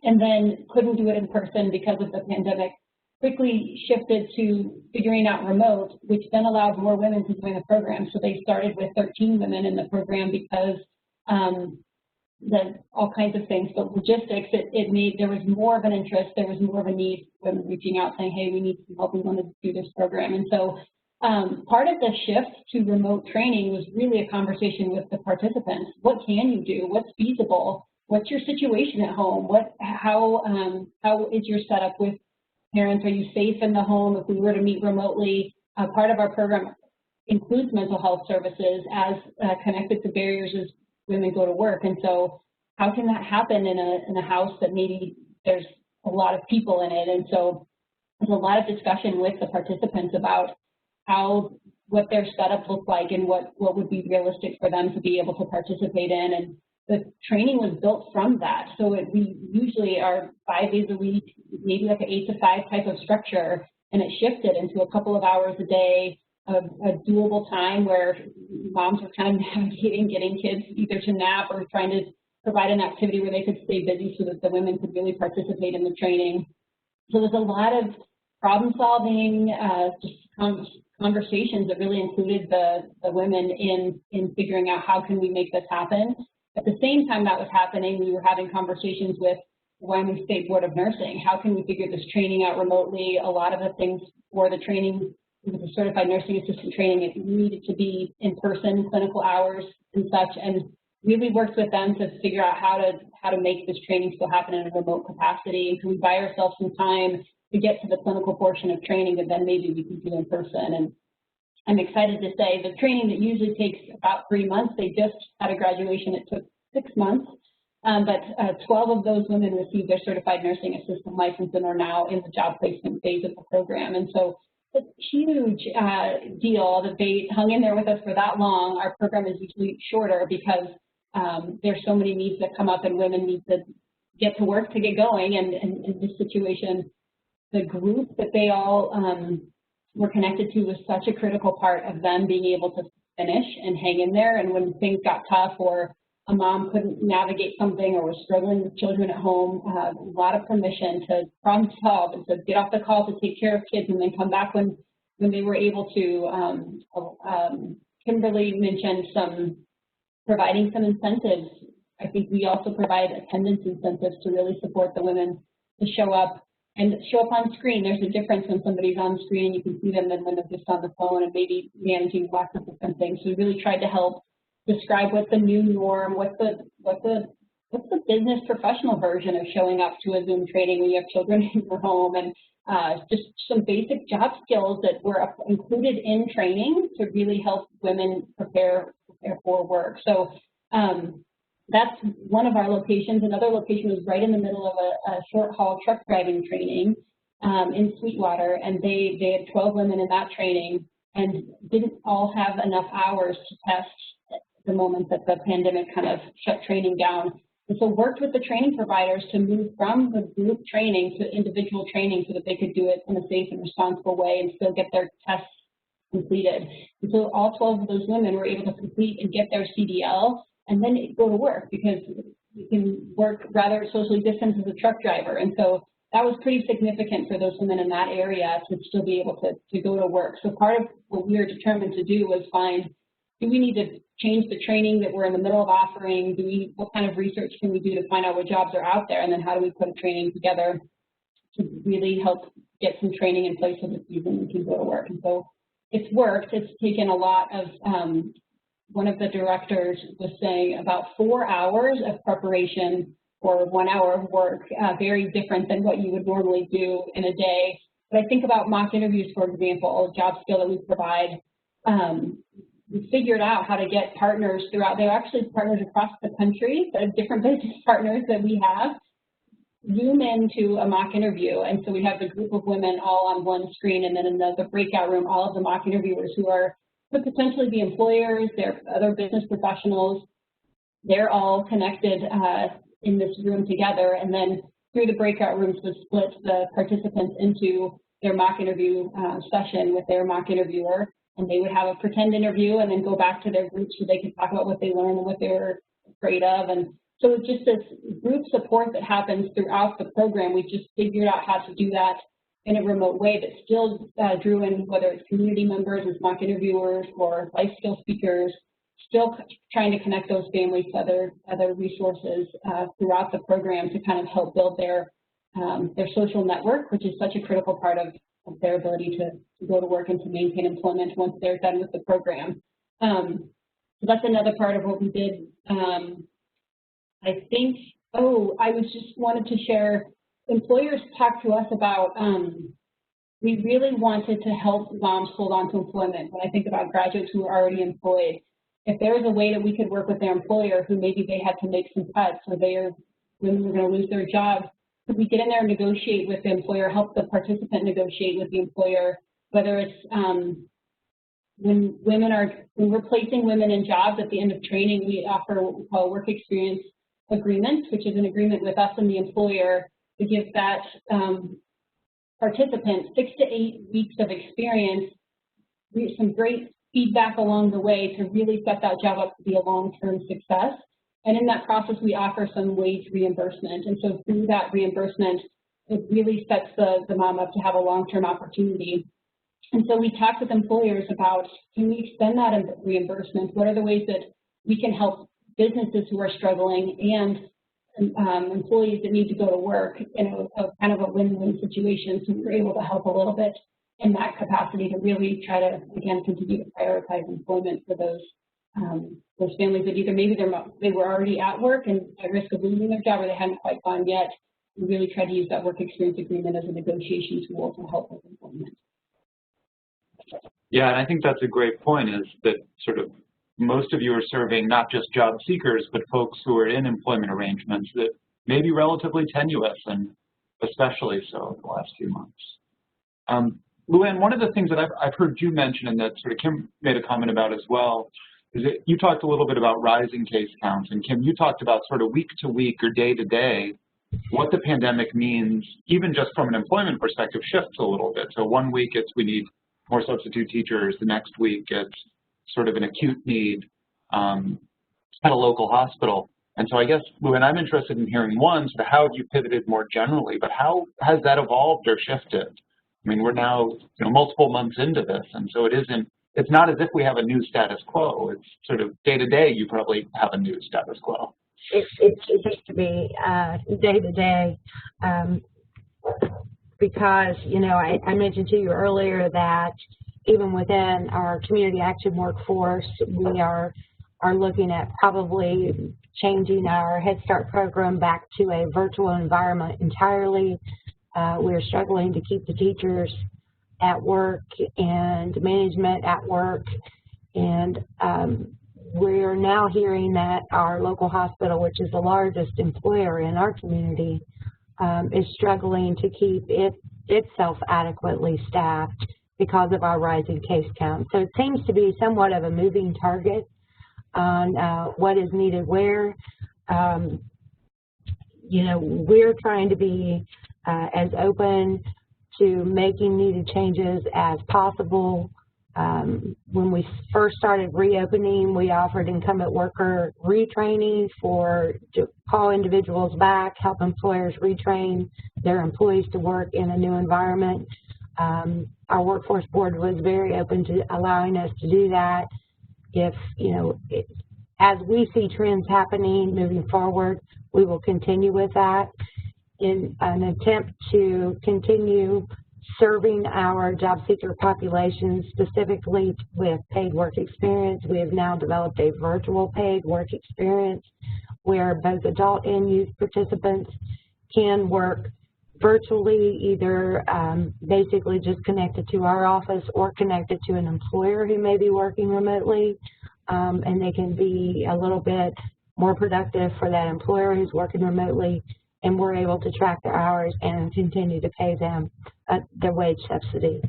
and then couldn't do it in person because of the pandemic. Quickly shifted to figuring out remote, which then allowed more women to join the program. So they started with 13 women in the program because all kinds of things, but logistics, there was more of an interest, there was more of a need, women reaching out saying, hey, we need some help, we want to do this program. And so part of the shift to remote training was really a conversation with the participants. What can you do? What's feasible? What's your situation at home? How is your setup with parents? Are you safe in the home if we were to meet remotely? Part of our program includes mental health services as connected to barriers as women go to work. And so how can that happen in a house that maybe there's a lot of people in it? And so there's a lot of discussion with the participants about what their setup looked like and what would be realistic for them to be able to participate in. And the training was built from that. So we usually are 5 days a week, maybe like an 8 to 5 type of structure, and it shifted into a couple of hours a day, a doable time where moms were kind of navigating getting kids either to nap or trying to provide an activity where they could stay busy so that the women could really participate in the training. So there's a lot of problem solving, just conversations that really included the women in figuring out how can we make this happen. At the same time that was happening, we were having conversations with the Wyoming State Board of Nursing. How can we figure this training out remotely? A lot of the things for the training, with the certified nursing assistant training, it needed to be in person, clinical hours and such, and really worked with them to figure out how to make this training still happen in a remote capacity. Can we buy ourselves some time to get to the clinical portion of training that then maybe we can do in person? And I'm excited to say the training that usually takes about 3 months, they just had a graduation, it took 6 months, but 12 of those women received their certified nursing assistant license and are now in the job placement phase of the program. And so it's a huge deal that they hung in there with us for that long. Our program is usually shorter because there's so many needs that come up and women need to get to work to get going. And in this situation, the group that they all were connected to was such a critical part of them being able to finish and hang in there. And when things got tough or a mom couldn't navigate something or was struggling with children at home, a lot of permission to problem solve and to get off the call to take care of kids and then come back when they were able to. Kimberly mentioned providing some incentives. I think we also provide attendance incentives to really support the women to show up on screen. There's a difference when somebody's on screen and you can see them than when they're just on the phone and maybe managing lots of different things. So we really tried to help describe what the new norm, what's the business professional version of showing up to a Zoom training when you have children in your home, and just some basic job skills that were included in training to really help women prepare for work. So that's one of our locations. Another location was right in the middle of a short haul truck driving training in Sweetwater, and they had 12 women in that training and didn't all have enough hours to test at the moment that the pandemic kind of shut training down. And so worked with the training providers to move from the group training to individual training so that they could do it in a safe and responsible way and still get their tests completed. And so all 12 of those women were able to complete and get their CDL and then go to work because you can work rather socially distanced as a truck driver. And so that was pretty significant for those women in that area to still be able to go to work. So part of what we were determined to do was find, do we need to change the training that we're in the middle of offering? What kind of research can we do to find out what jobs are out there? And then how do we put a training together to really help get some training in place so that these women can go to work? And so it's worked. It's taken a lot of, one of the directors was saying about 4 hours of preparation or 1 hour of work, very different than what you would normally do in a day. But I think about mock interviews, for example, a job skill that we provide. We figured out how to get partners throughout. They're actually partners across the country, but different business partners that we have, Zoom into a mock interview. And so we have the group of women all on one screen, and then in the breakout room, all of the mock interviewers who could potentially be employers, they're other business professionals. They're all connected in this room together. And then through the breakout rooms, would split the participants into their mock interview session with their mock interviewer, and they would have a pretend interview and then go back to their groups so they could talk about what they learned and what they were afraid of. And so it's just this group support that happens throughout the program. We've just figured out how to do that in a remote way that still drew in, whether it's community members as mock interviewers or life skill speakers, still trying to connect those families to other resources throughout the program to kind of help build their social network, which is such a critical part of their ability to go to work and to maintain employment once they're done with the program. So that's another part of what we did. I think, I was just wanted to share, employers talked to us about, we really wanted to help moms hold on to employment. When I think about graduates who are already employed, if there was a way that we could work with their employer who maybe they had to make some cuts or women were going to lose their job, could we get in there and negotiate with the employer, help the participant negotiate with the employer, whether it's when we're placing women in jobs at the end of training, we offer what we call work experience agreements, which is an agreement with us and the employer to give that participant 6 to 8 weeks of experience, some great feedback along the way to really set that job up to be a long-term success. And in that process, we offer some wage reimbursement. And so through that reimbursement, it really sets the mom up to have a long-term opportunity. And so we talked with employers about, can we extend that reimbursement? What are the ways that we can help businesses who are struggling and employees that need to go to work in a kind of a win-win situation? So we were able to help a little bit in that capacity to really try to, again, continue to prioritize employment for those families that either maybe they were already at work and at risk of losing their job or they hadn't quite gone yet. We really try to use that work experience agreement as a negotiation tool to help with employment. Yeah, and I think that's a great point, is that sort of most of you are serving not just job seekers, but folks who are in employment arrangements that may be relatively tenuous, and especially so in the last few months. Luann, one of the things that I've heard you mention, and that sort of Kim made a comment about as well, is that you talked a little bit about rising case counts, and Kim, you talked about sort of week to week or day to day, what the pandemic means, even just from an employment perspective, shifts a little bit. So one week it's we need more substitute teachers, the next week it's sort of an acute need at a local hospital. And so I guess, Luann, I'm interested in hearing, one, sort of how have you pivoted more generally, but how has that evolved or shifted? I mean, we're now multiple months into this, and so it's not as if we have a new status quo. It's sort of day to day you probably have a new status quo. It seems to be day to day because, I mentioned to you earlier that even within our community action workforce, we are looking at probably changing our Head Start program back to a virtual environment entirely. We're struggling to keep the teachers at work and management at work, and we're now hearing that our local hospital, which is the largest employer in our community, is struggling to keep itself adequately staffed because of our rising case count. So it seems to be somewhat of a moving target on what is needed where. We're trying to be as open to making needed changes as possible. When we first started reopening, we offered incumbent worker retraining to call individuals back, help employers retrain their employees to work in a new environment. Our workforce board was very open to allowing us to do that. If, as we see trends happening moving forward, we will continue with that in an attempt to continue serving our job seeker population, specifically with paid work experience. We have now developed a virtual paid work experience where both adult and youth participants can work virtually, either basically just connected to our office or connected to an employer who may be working remotely, and they can be a little bit more productive for that employer who's working remotely, and we're able to track their hours and continue to pay them their wage subsidy.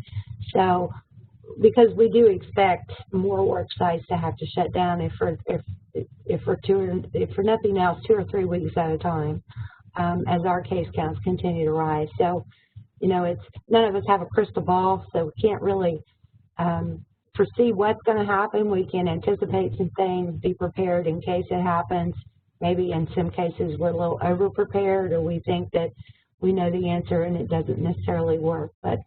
So, because we do expect more work sites to have to shut down if for nothing else 2 or 3 weeks at a time, as our case counts continue to rise. So, you know, none of us have a crystal ball, so we can't really foresee what's going to happen. We can anticipate some things, be prepared in case it happens. Maybe in some cases we're a little over-prepared, or we think that we know the answer and it doesn't necessarily work. But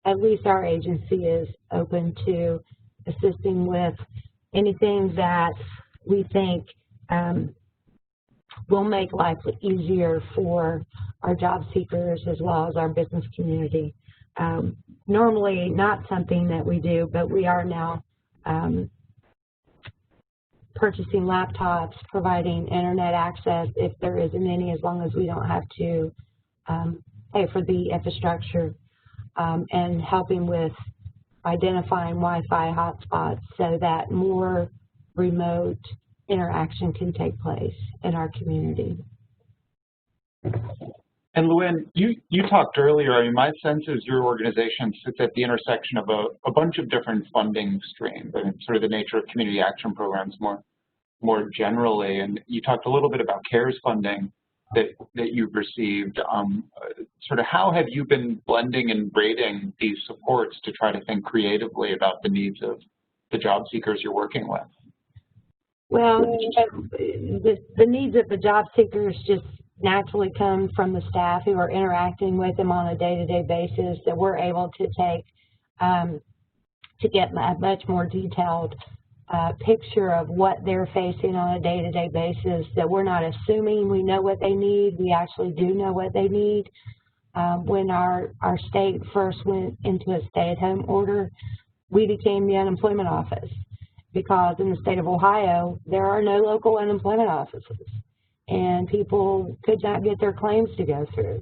at least our agency is open to assisting with anything that we think will make life easier for our job seekers as well as our business community. Normally not something that we do, but we are now purchasing laptops, providing internet access if there isn't any, as long as we don't have to pay for the infrastructure, and helping with identifying Wi-Fi hotspots so that more remote interaction can take place in our community. And Luann, you talked earlier, I mean, my sense is your organization sits at the intersection of a bunch of different funding streams, and sort of the nature of community action programs more generally. And you talked a little bit about CARES funding that you've received. Sort of how have you been blending and braiding these supports to try to think creatively about the needs of the job seekers you're working with? Well, the needs of the job seekers just naturally come from the staff who are interacting with them on a day-to-day basis, that we're able to take to get a much more detailed picture of what they're facing on a day-to-day basis, that we're not assuming we know what they need. We actually do know what they need. When our state first went into a stay-at-home order, we became the unemployment office, because in the state of Ohio, there are no local unemployment offices, and people could not get their claims to go through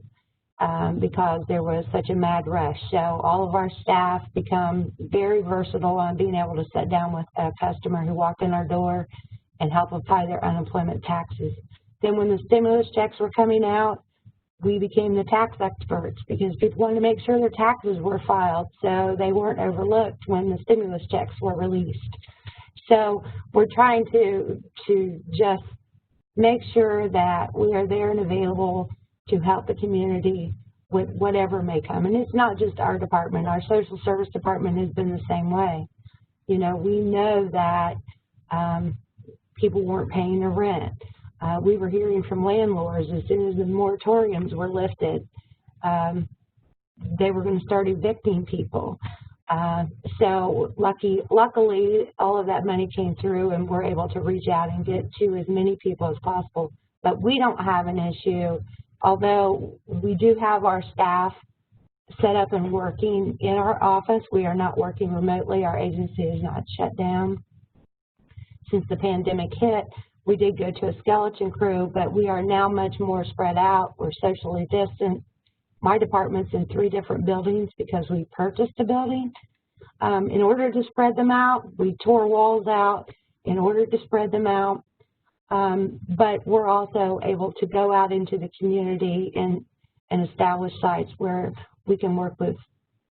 because there was such a mad rush. So all of our staff become very versatile on being able to sit down with a customer who walked in our door and help them pay their unemployment taxes. Then when the stimulus checks were coming out, we became the tax experts, because people wanted to make sure their taxes were filed so they weren't overlooked when the stimulus checks were released. So we're trying to just make sure that we are there and available to help the community with whatever may come. And it's not just our department. Our social service department has been the same way. You know, we know that people weren't paying their rent. We were hearing from landlords as soon as the moratoriums were lifted, they were going to start evicting people. So luckily, all of that money came through, and we're able to reach out and get to as many people as possible. But we don't have an issue, although we do have our staff set up and working in our office. We are not working remotely. Our agency is not shut down. Since the pandemic hit, we did go to a skeleton crew, but we are now much more spread out. We're socially distant. My department's in 3 different buildings because we purchased a building. In order to spread them out, we tore walls out in order to spread them out. But we're also able to go out into the community and establish sites where we can work with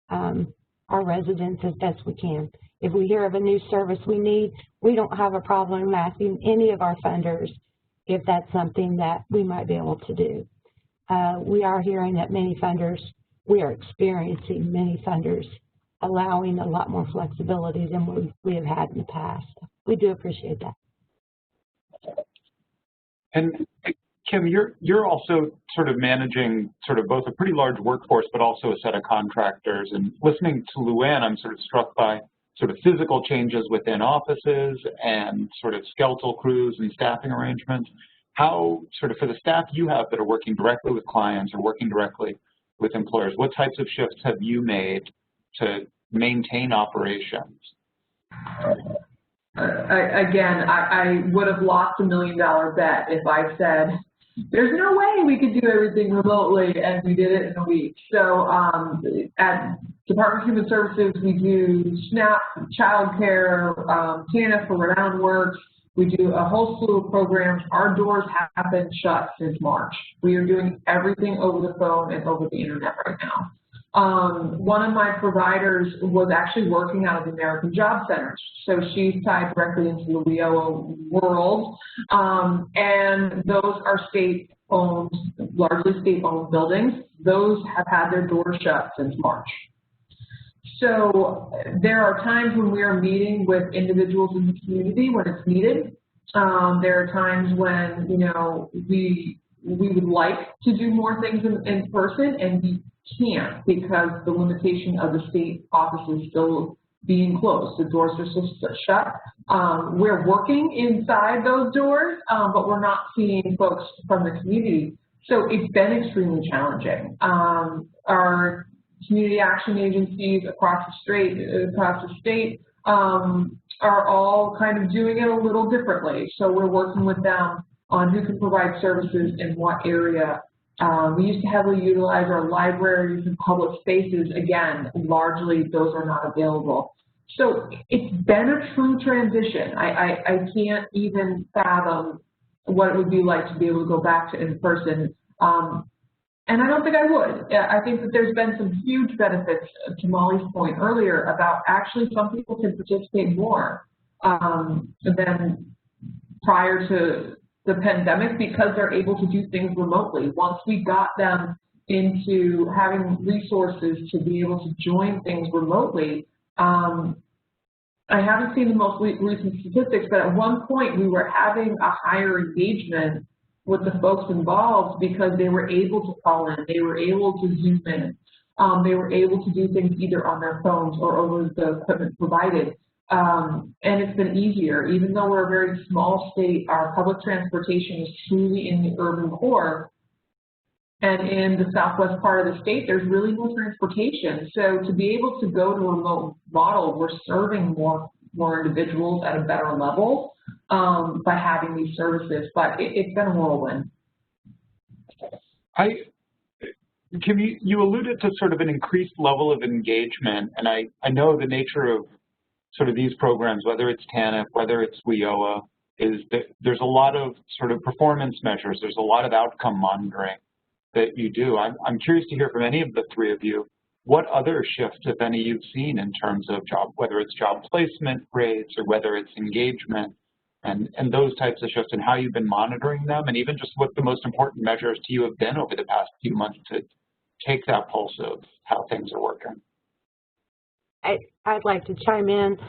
our residents as best we can. If we hear of a new service we need, we don't have a problem asking any of our funders if that's something that we might be able to do. We are hearing that many funders, we are experiencing many funders allowing a lot more flexibility than we have had in the past. We do appreciate that. And Kim, you're also sort of managing sort of both a pretty large workforce, but also a set of contractors. And listening to Luann, I'm sort of struck by sort of physical changes within offices and sort of skeletal crews and staffing arrangements. How, sort of for the staff you have that are working directly with clients or working directly with employers, what types of shifts have you made to maintain operations? I would have lost $1 million bet if I said, there's no way we could do everything remotely, and we did it in a week. So at Department of Human Services, we do SNAP, child care, TANF for renowned work. We do a whole slew of programs. Our doors have been shut since March. We are doing everything over the phone and over the internet right now. One of my providers was actually working out of the American Job Centers, so she's tied directly into the WIOA world, and those are state state-owned, largely state-owned buildings. Those have had their doors shut since March. So there are times when we are meeting with individuals in the community when it's needed. There are times when, you know, we would like to do more things in person, and we can't because the limitation of the state offices still being closed. The doors are still shut. We're working inside those doors, but we're not seeing folks from the community. So it's been extremely challenging. Our community action agencies across the state are all kind of doing it a little differently. So we're working with them on who can provide services in what area. We used to heavily utilize our libraries and public spaces. Again, largely those are not available. So it's been a true transition. I can't even fathom what it would be like to be able to go back to in-person. And I don't think I would. I think that there's been some huge benefits, to Molly's point earlier, about actually some people can participate more than prior to the pandemic because they're able to do things remotely. Once we got them into having resources to be able to join things remotely, I haven't seen the most recent statistics, but at one point we were having a higher engagement with the folks involved because they were able to call in, they were able to Zoom in, they were able to do things either on their phones or over the equipment provided. And it's been easier. Even though we're a very small state, our public transportation is truly in the urban core. And in the southwest part of the state, there's really no transportation. So to be able to go to a remote model, we're serving more individuals at a better level by having these services. But it's been a whirlwind. Kim, you alluded to sort of an increased level of engagement, and I know the nature of sort of these programs, whether it's TANF, whether it's WIOA, is that there's a lot of sort of performance measures, there's a lot of outcome monitoring that you do. I'm curious to hear from any of the three of you, what other shifts, if any, you've seen in terms of whether it's job placement rates or whether it's engagement and those types of shifts, and how you've been monitoring them, and even just what the most important measures to you have been over the past few months to take that pulse of how things are working. I'd like to chime in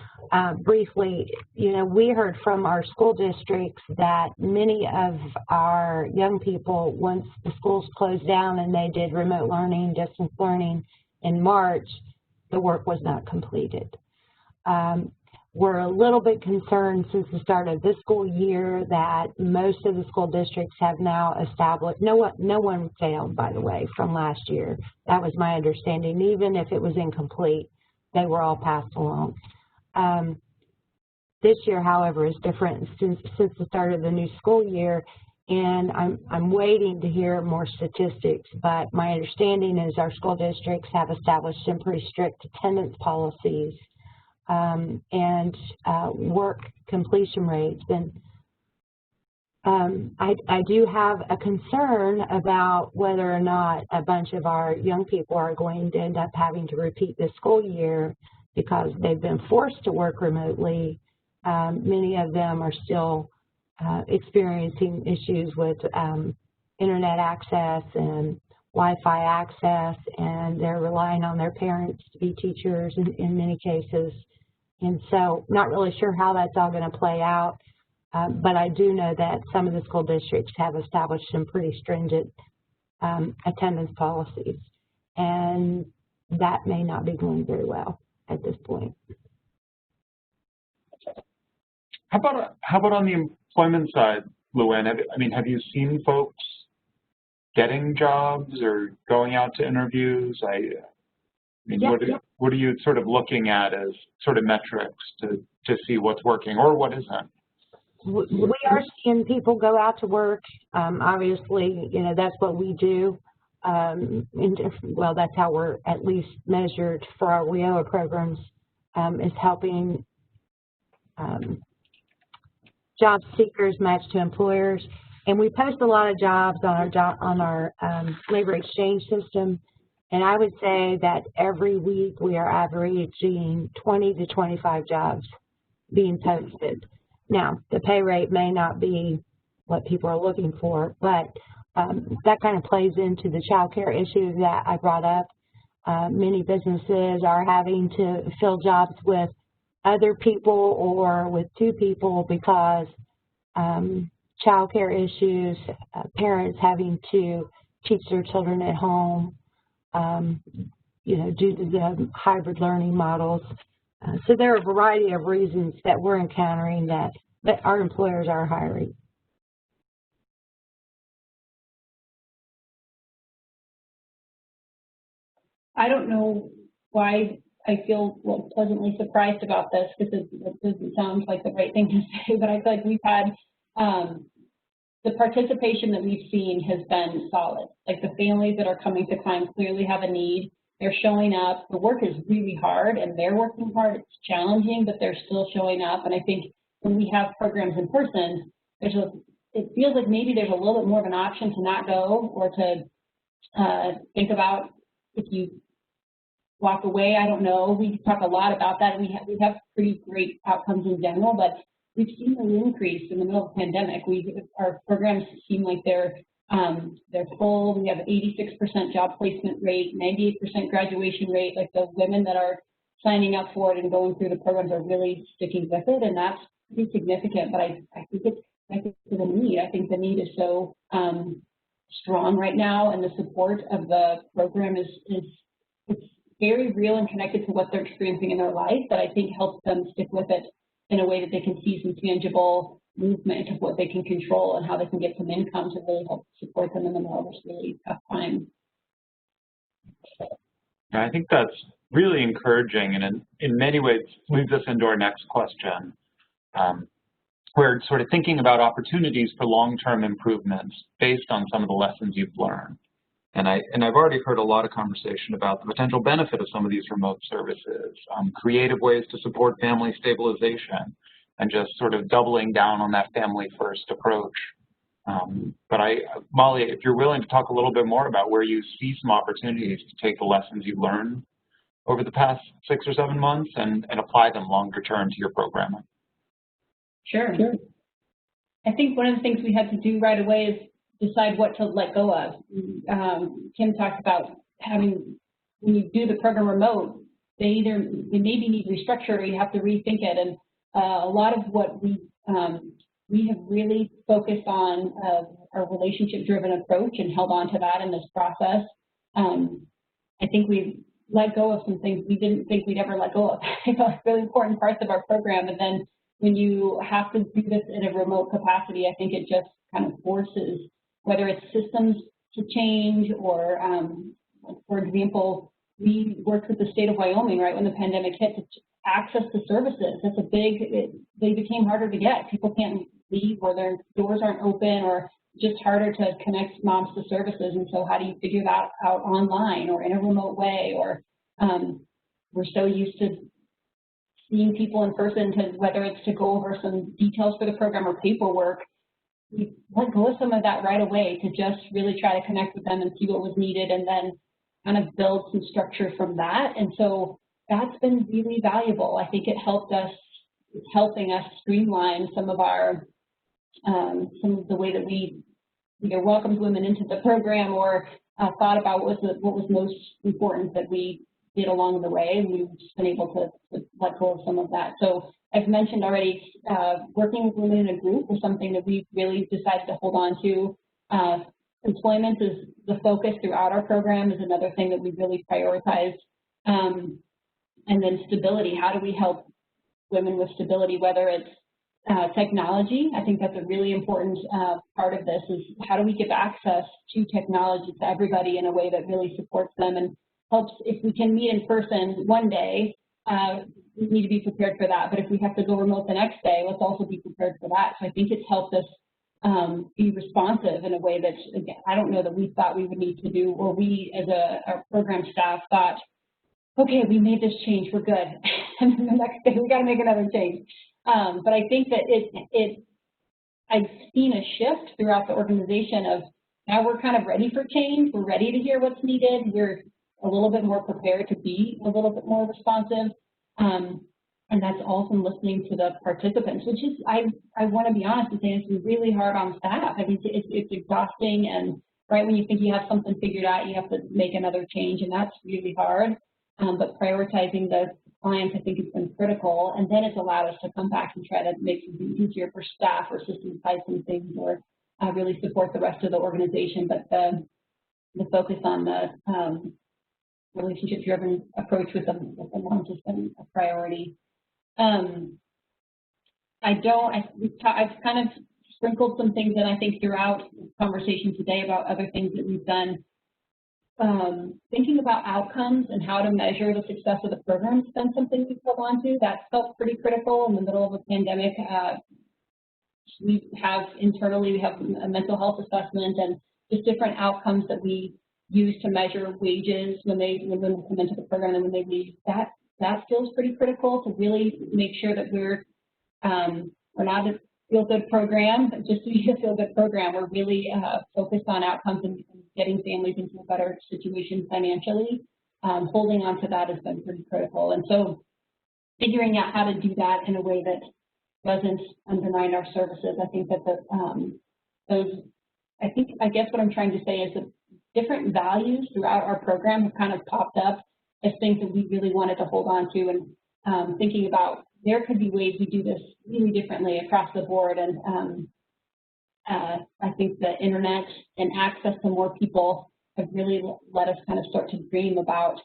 briefly. You know, we heard from our school districts that many of our young people, once the schools closed down and they did remote learning, distance learning in March, the work was not completed. We're a little bit concerned since the start of this school year that most of the school districts have now established, no one failed, by the way, from last year. That was my understanding. Even if it was incomplete, they were all passed along. This year, however, is different since the start of the new school year, and I'm waiting to hear more statistics, but my understanding is our school districts have established some pretty strict attendance policies and work completion rates. And I do have a concern about whether or not a bunch of our young people are going to end up having to repeat this school year because they've been forced to work remotely. Many of them are still experiencing issues with internet access and Wi-Fi access, and they're relying on their parents to be teachers in many cases. And so not really sure how that's all going to play out. But I do know that some of the school districts have established some pretty stringent attendance policies, and that may not be going very well at this point. How about on the employment side, Luann? Have you seen folks getting jobs or going out to interviews? What are you sort of looking at as sort of metrics to see what's working or what isn't? We are seeing people go out to work. Obviously, you know, that's what we do. Well, that's how we're at least measured for our WIOA programs, is helping job seekers match to employers. And we post a lot of jobs on our labor exchange system. And I would say that every week we are averaging 20 to 25 jobs being posted. Now, the pay rate may not be what people are looking for, but that kind of plays into the child care issues that I brought up. Many businesses are having to fill jobs with other people or with two people because child care issues, parents having to teach their children at home, due to the hybrid learning models. So there are a variety of reasons that we're encountering that our employers are hiring. I don't know why I feel pleasantly surprised about this, because it doesn't sound like the right thing to say, but I feel like we've had the participation that we've seen has been solid. Like, the families that are coming to Climb clearly have a need. They're showing up. The work is really hard, and they're working hard. It's challenging, but they're still showing up. And I think when we have programs in person, it feels like maybe there's a little bit more of an option to not go, or to think about if you walk away. I don't know. We talk a lot about that, and we have pretty great outcomes in general, but we've seen an increase in the middle of the pandemic. Our programs seem like they're full. We have an 86% job placement rate, 98% graduation rate. Like, the women that are signing up for it and going through the programs are really sticking with it, and that's pretty significant. But I think it's connected to the need. I think the need is so strong right now, and the support of the program is it's very real and connected to what they're experiencing in their life, that I think helps them stick with it in a way that they can see some tangible movement of what they can control and how they can get some income to really help support them in the middle of this really tough time. I think that's really encouraging, and in many ways leads us into our next question. We're sort of thinking about opportunities for long-term improvements based on some of the lessons you've learned. And I've already heard a lot of conversation about the potential benefit of some of these remote services, creative ways to support family stabilization, and just sort of doubling down on that family-first approach. But Molly, if you're willing to talk a little bit more about where you see some opportunities to take the lessons you've learned over the past 6 or 7 months and apply them longer term to your programming. Sure. I think one of the things we had to do right away is decide what to let go of. Kim talked about when you do the program remote, they maybe need restructure, or you have to rethink it. And a lot of what we have really focused on our relationship-driven approach and held on to that in this process. I think we've let go of some things we didn't think we'd ever let go of. Really important parts of our program. And then when you have to do this in a remote capacity, I think it just kind of forces, whether it's systems to change, or, for example, we worked with the state of Wyoming right when the pandemic hit to access to services. That's they became harder to get. People can't leave, or their doors aren't open, or just harder to connect moms to services. And so how do you figure that out online or in a remote way? Or we're so used to seeing people in person, whether it's to go over some details for the program or paperwork. We let go of some of that right away to just really try to connect with them and see what was needed, and then kind of build some structure from that. And so that's been really valuable. I think it's helping us streamline some of the way that we either welcomed women into the program, or thought about what was most important that we did along the way. And we've just been able to let go of some of that. So I've mentioned already, working with women in a group was something that we really decided to hold on to. Employment is the focus throughout our program, is another thing that we really prioritize. And then stability. How do we help women with stability, whether it's technology? I think that's a really important part of this, is how do we give access to technology to everybody in a way that really supports them and helps. If we can meet in person one day, we need to be prepared for that. But if we have to go remote the next day, let's also be prepared for that. So I think it's helped us be responsive in a way that, again, I don't know that we thought we would need to do, or we as our program staff thought, okay, we made this change, we're good. And then the next day we got to make another change. But I think that I've seen a shift throughout the organization of, now we're kind of ready for change. We're ready to hear what's needed. We're a little bit more prepared to be a little bit more responsive. and that's all from listening to the participants, which is, I want to be honest and say, it's really hard on staff. I mean, it's exhausting, and right when you think you have something figured out, you have to make another change, and that's really hard. But prioritizing the clients, I think, has been critical, and then it's allowed us to come back and try to make things easier for staff or system types and things, or really support the rest of the organization. But the focus on the relationship-driven approach with the moms has been a priority. I've kind of sprinkled some things that I think throughout the conversation today about other things that we've done. Thinking about outcomes and how to measure the success of the program has been something we've held on to. That felt pretty critical in the middle of a pandemic. We have internally, we have a mental health assessment and just different outcomes that we use to measure wages when women come into the program and when they leave. That feels pretty critical to really make sure that we're not a feel-good program, but just to be a feel-good program. We're really focused on outcomes and getting families into a better situation financially. Holding on to that has been pretty critical. And so figuring out how to do that in a way that doesn't undermine our services, I think that I guess what I'm trying to say is that different values throughout our program have kind of popped up as things that we really wanted to hold on to, and thinking about there could be ways we do this really differently across the board. And I think the internet and access to more people have really let us kind of start to dream about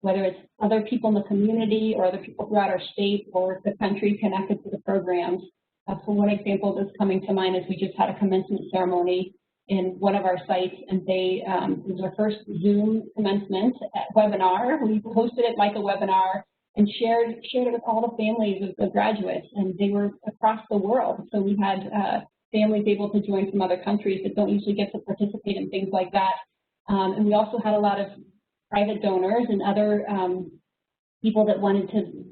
whether it's other people in the community or other people throughout our state or the country connected to the programs. So one example that's coming to mind is we just had a commencement ceremony in one of our sites, and it was our first Zoom commencement webinar. We hosted it like a webinar and shared it with all the families of the graduates, and they were across the world. So we had families able to join from other countries that don't usually get to participate in things like that. And we also had a lot of private donors and other people that wanted to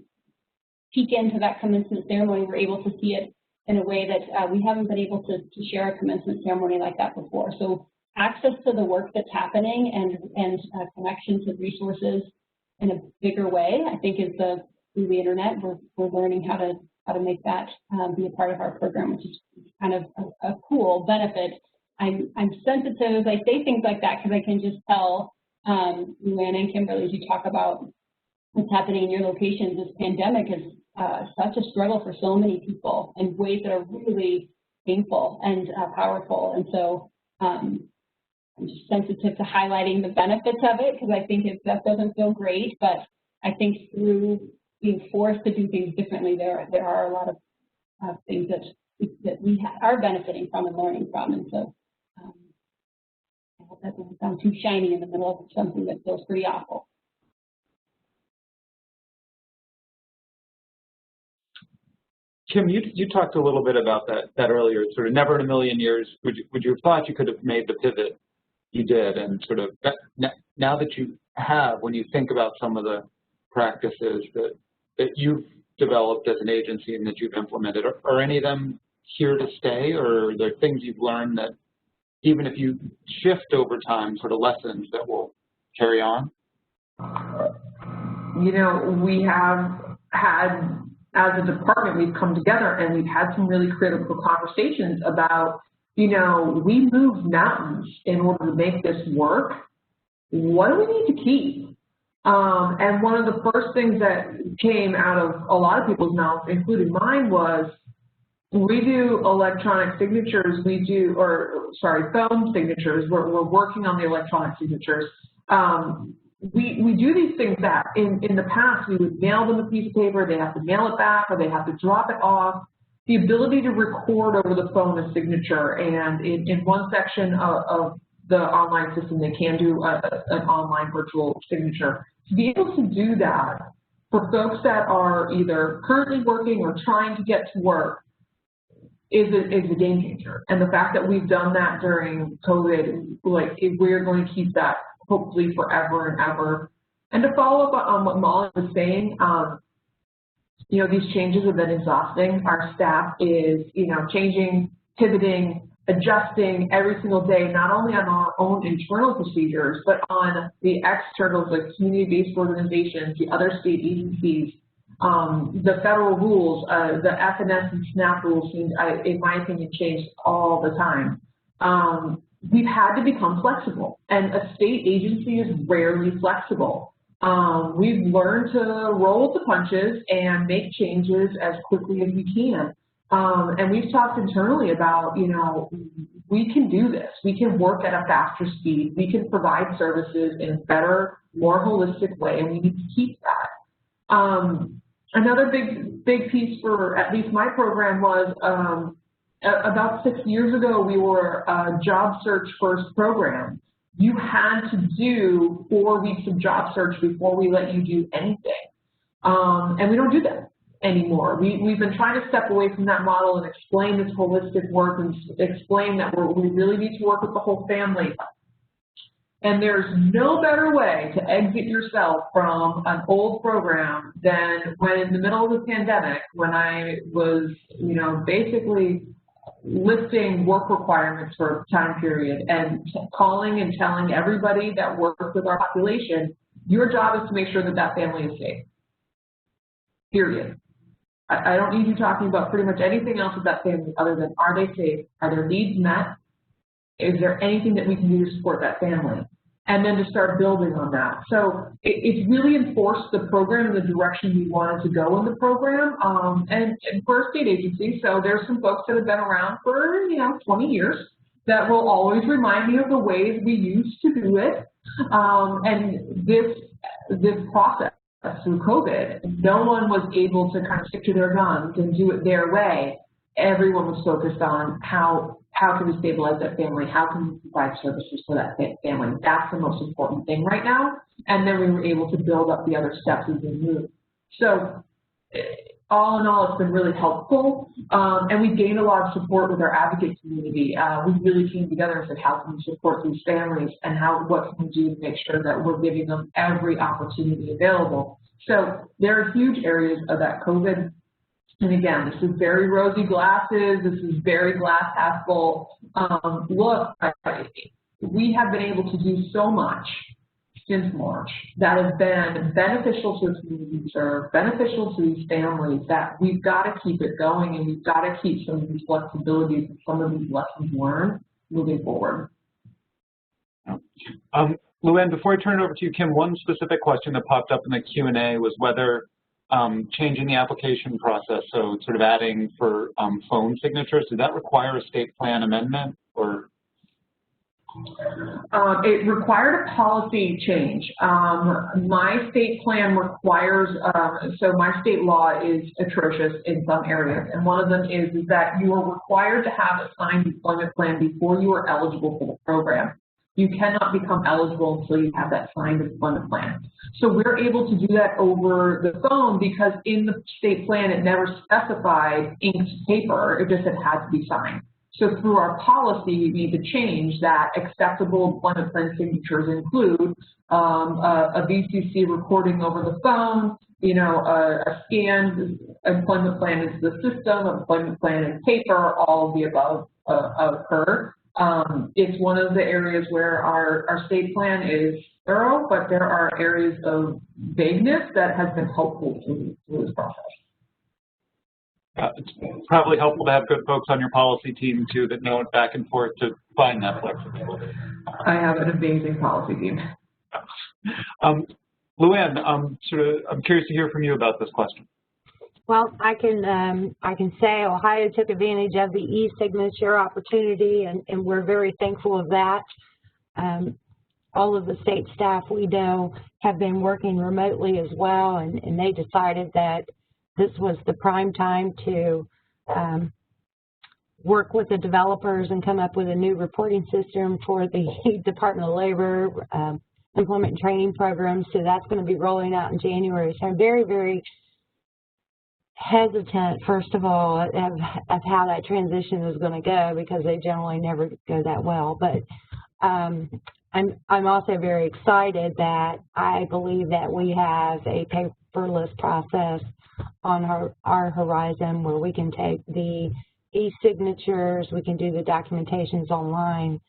peek into that commencement ceremony were able to see it in a way that we haven't been able to share a commencement ceremony like that before. So access to the work that's happening and connection to resources in a bigger way, I think, is through the internet. We're learning how to make that be a part of our program, which is kind of a cool benefit. I'm sensitive as I say things like that because I can just tell Luann and Kimberly, as you talk about what's happening in your locations, this pandemic is such a struggle for so many people in ways that are really painful and powerful. And so I'm just sensitive to highlighting the benefits of it because I think that doesn't feel great, but I think through being forced to do things differently, there are a lot of things that we are benefiting from and learning from. And so I hope that doesn't sound too shiny in the middle of something that feels pretty awful. Kim, you talked a little bit about that earlier. Sort of never in a million years would you have thought you could have made the pivot you did, and sort of now that you have, when you think about some of the practices that you've developed as an agency and that you've implemented, are any of them here to stay, or are there things you've learned that even if you shift over time, sort of lessons that will carry on? You know, we have had, as a department, we've come together and we've had some really critical conversations about, you know, we moved mountains in order to make this work. What do we need to keep? And one of the first things that came out of a lot of people's mouths, including mine, was we do electronic signatures, phone signatures. We're working on the electronic signatures. We do these things that in the past we would mail them a piece of paper, they have to mail it back, or they have to drop it off. The ability to record over the phone a signature, and in one section of the online system they can do an online virtual signature. To be able to do that for folks that are either currently working or trying to get to work is a game changer. And the fact that we've done that during COVID, like, we're going to keep that hopefully forever and ever. And to follow up on what Molly was saying, you know, these changes have been exhausting. Our staff is, you know, changing, pivoting, adjusting every single day, not only on our own internal procedures, but on the externals, like community-based organizations, the other state agencies, The federal rules, the FNS and SNAP rules seem, in my opinion, change all the time. We've had to become flexible, and a state agency is rarely flexible. We've learned to roll with the punches and make changes as quickly as we can. And we've talked internally about, you know, we can do this. We can work at a faster speed. We can provide services in a better, more holistic way, and we need to keep that. Another big piece for at least my program was about 6 years ago, we were a job search first program. You had to do 4 weeks of job search before we let you do anything. And we don't do that anymore. We've been trying to step away from that model and explain this holistic work and explain that we really need to work with the whole family. And there's no better way to exit yourself from an old program than when in the middle of the pandemic, when I was, you know, basically listing work requirements for a time period and calling and telling everybody that works with our population, your job is to make sure that that family is safe, period. I don't need you talking about pretty much anything else with that family other than, are they safe? Are their needs met? Is there anything that we can do to support that family? And then to start building on that. So it's really enforced the program in the direction we wanted to go in the program. And for a state agency, so there's some folks that have been around for, you know, 20 years that will always remind me of the ways we used to do it. And this process through COVID, no one was able to kind of stick to their guns and do it their way. Everyone was focused on how can we stabilize that family? How can we provide services for that family? That's the most important thing right now. And then we were able to build up the other steps as we move. So all in all, it's been really helpful. And we gained a lot of support with our advocate community. We really came together and said, how can we support these families and what can we do to make sure that we're giving them every opportunity available? So there are huge areas of that COVID. And again, this is very rosy glasses. This is very glass half full. Look, we have been able to do so much since March that has been beneficial to the community we serve, beneficial to these families, that we've got to keep it going, and we've got to keep some of these flexibilities and some of these lessons learned moving forward. Luann, before I turn it over to you, Kim, one specific question that popped up in the Q&A was whether changing the application process, so sort of adding for phone signatures, does that require a state plan amendment, or? It required a policy change. My state plan requires, so my state law is atrocious in some areas, and one of them is that you are required to have a signed employment plan before you are eligible for the program. You cannot become eligible until you have that signed employment plan. So we're able to do that over the phone because in the state plan it never specified inked paper, it just had to be signed. So through our policy, we need to change that acceptable employment plan signatures include a VCC recording over the phone, you know, a scanned employment plan is the system, employment plan is paper, all of the above occur. It's one of the areas where our state plan is thorough, but there are areas of vagueness that has been helpful through this process. It's probably helpful to have good folks on your policy team, too, that know it back and forth to find that flexibility. I have an amazing policy team. Luann, I'm curious to hear from you about this question. Well, I can say Ohio took advantage of the e-signature opportunity, and we're very thankful of that. All of the state staff we know have been working remotely as well, and they decided that this was the prime time to work with the developers and come up with a new reporting system for the Department of Labor employment and training program. So that's going to be rolling out in January. So I'm very, very hesitant, first of all, of how that transition is going to go, because they generally never go that well. But I'm also very excited that I believe that we have a paperless process on our horizon where we can take the e-signatures, we can do the documentations online,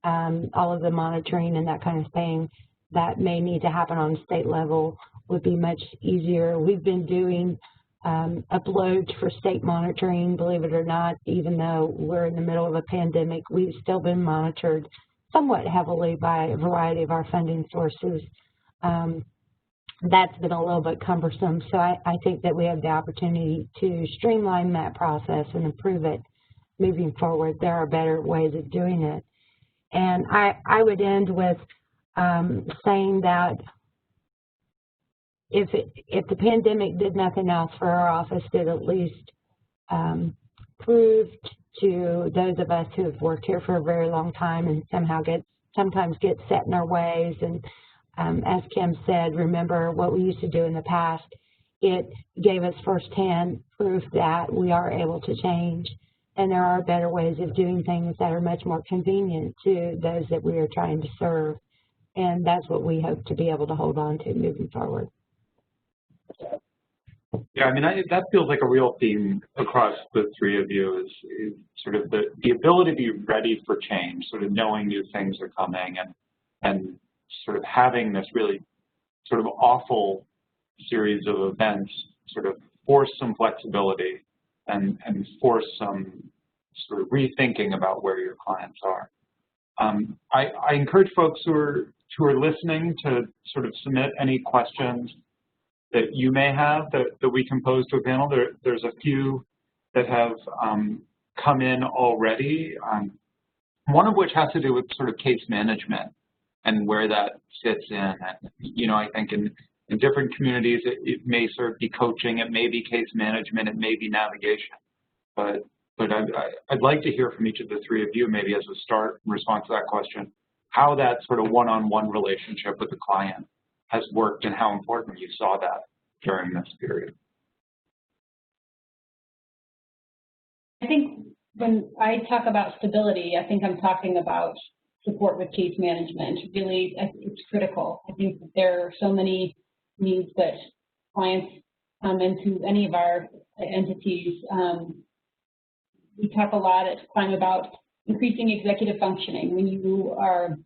all of the monitoring and that kind of thing that may need to happen on the state level would be much easier. We've been doing uploads for state monitoring, believe it or not. Even though we're in the middle of a pandemic, we've still been monitored somewhat heavily by a variety of our funding sources. That's been a little bit cumbersome, so I think that we have the opportunity to streamline that process and improve it moving forward. There are better ways of doing it. And I would end with saying that if the pandemic did nothing else for our office, it at least proved to those of us who have worked here for a very long time and sometimes get set in our ways. And as Kim said, remember what we used to do in the past. It gave us firsthand proof that we are able to change, and there are better ways of doing things that are much more convenient to those that we are trying to serve. And that's what we hope to be able to hold on to moving forward. Yeah, I mean, that feels like a real theme across the three of you is sort of the ability to be ready for change, sort of knowing new things are coming and sort of having this really sort of awful series of events sort of force some flexibility and force some sort of rethinking about where your clients are. I encourage folks who are listening to sort of submit any questions that you may have that we can pose to a panel. There's a few that have come in already, one of which has to do with sort of case management and where that fits in. And, you know, I think in different communities it may sort of be coaching, it may be case management, it may be navigation. But I'd like to hear from each of the three of you, maybe as a start in response to that question, how that sort of one-on-one relationship with the client has worked and how important you saw that during this period. I think when I talk about stability, I think I'm talking about support with case management. Really, it's critical. I think that there are so many needs that clients come into any of our entities. We talk a lot at Climb about increasing executive functioning. When you are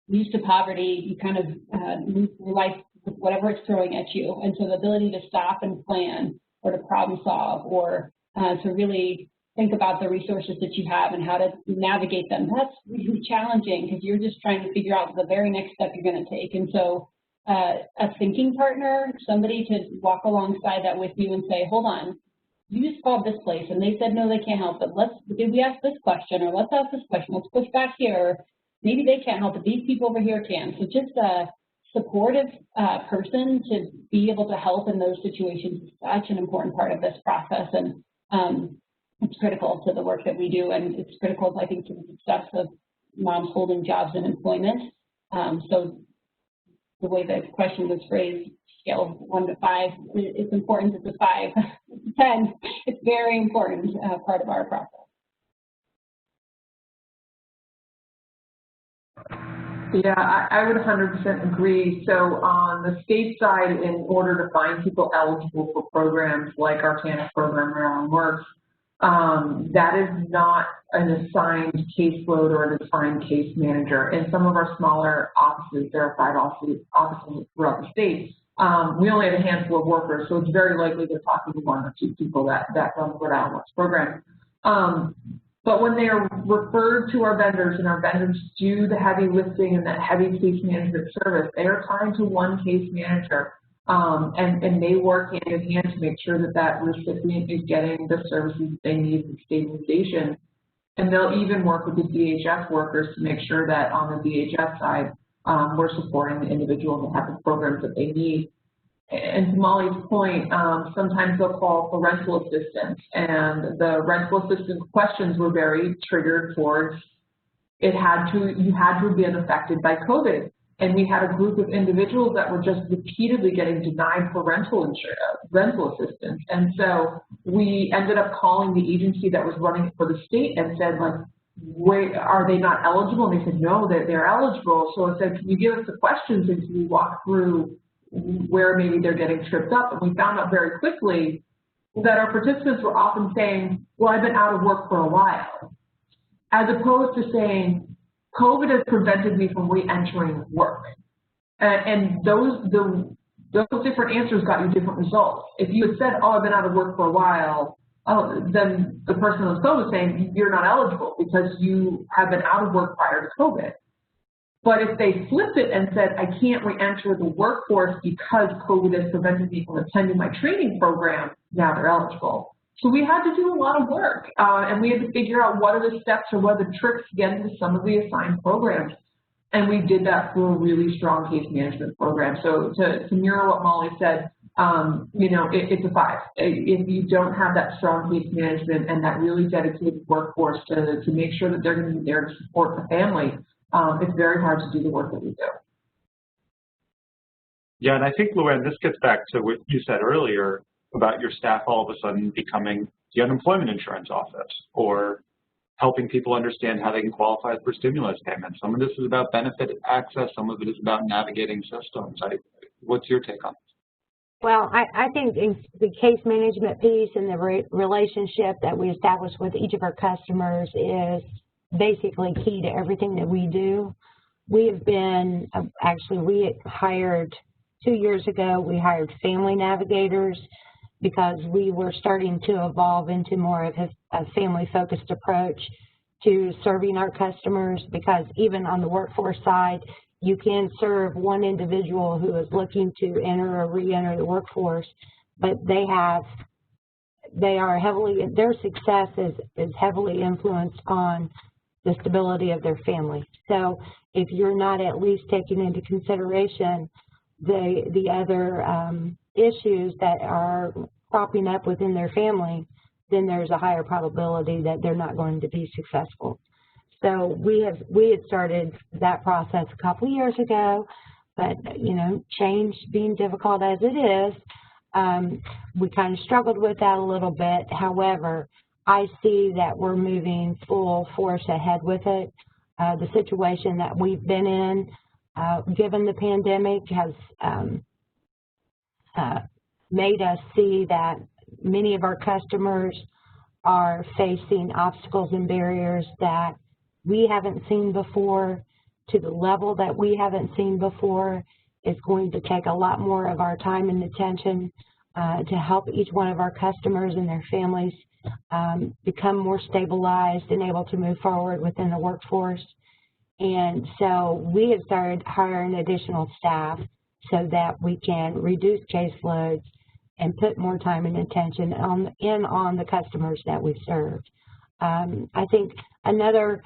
used to poverty, you kind of move through life with whatever it's throwing at you. And so the ability to stop and plan or to problem solve or to really think about the resources that you have and how to navigate them, that's really challenging because you're just trying to figure out the very next step you're going to take. And so a thinking partner, somebody to walk alongside that with you and say, hold on, you just called this place and they said, no, they can't help it. Did we ask this question or let's ask this question, let's push back here. Maybe they can't help it, these people over here can. So just a supportive person to be able to help in those situations is such an important part of this process. And it's critical to the work that we do, and it's critical, I think, to the success of moms holding jobs and employment. So the way the question was phrased, scale of 1 to 5, it's important. It's a 5, it's a 10. It's very important part of our process. Yeah, I would 100% agree. So on the state side, in order to find people eligible for programs like our TANF program, Maryland Works, that is not an assigned caseload or an assigned case manager. In some of our smaller offices, there are 5 offices throughout the state. We only have a handful of workers, so it's very likely they're talking to 1 or 2 people that run the Rhode Island Works program. But when they are referred to our vendors and our vendors do the heavy lifting and that heavy case management service, they are tied to 1 case manager. And they work hand in hand to make sure that that recipient is getting the services that they need for stabilization. And they'll even work with the DHS workers to make sure that on the DHS side, we're supporting the individuals that have the programs that they need. And to Molly's point, sometimes they'll call for rental assistance, and the rental assistance questions were very triggered towards you had to have been affected by COVID. And we had a group of individuals that were just repeatedly getting denied for rental assistance. And so we ended up calling the agency that was running it for the state and said, like, wait, are they not eligible? And they said, no, they're eligible. So I said, can you give us the questions and can we walk through where maybe they're getting tripped up? And we found out very quickly that our participants were often saying, well, I've been out of work for a while, as opposed to saying, COVID has prevented me from re-entering work. And the those different answers got you different results. If you had said, oh, I've been out of work for a while, then the person on the phone was saying you're not eligible because you have been out of work prior to COVID. But if they flipped it and said, I can't re-enter the workforce because COVID has prevented me from attending my training program, now they're eligible. So we had to do a lot of work, and we had to figure out what are the steps or what are the tricks to get into some of the assigned programs. And we did that through a really strong case management program. So to mirror what Molly said, you know, it's a 5. If you don't have that strong case management and that really dedicated workforce to make sure that they're going to be there to support the family, it's very hard to do the work that we do. Yeah, and I think, Luann, this gets back to what you said earlier about your staff all of a sudden becoming the unemployment insurance office or helping people understand how they can qualify for stimulus payments. Some of this is about benefit access. Some of it is about navigating systems. What's your take on this? Well, I think the case management piece and the relationship that we establish with each of our customers is basically key to everything that we do. We have been, actually, we hired 2 years ago, we hired family navigators because we were starting to evolve into more of a family-focused approach to serving our customers, because even on the workforce side, you can serve one individual who is looking to enter or re-enter the workforce, but their success is heavily influenced on the stability of their family. So if you're not at least taking into consideration the other issues that are cropping up within their family, then there's a higher probability that they're not going to be successful. So we had started that process a couple of years ago, but you know, change being difficult as it is, we kind of struggled with that a little bit. However, I see that we're moving full force ahead with it. The situation that we've been in, given the pandemic, has made us see that many of our customers are facing obstacles and barriers that we haven't seen before, to the level that we haven't seen before. It's going to take a lot more of our time and attention to help each one of our customers and their families become more stabilized and able to move forward within the workforce. And so we have started hiring additional staff so that we can reduce caseloads and put more time and attention on the customers that we serve. I think another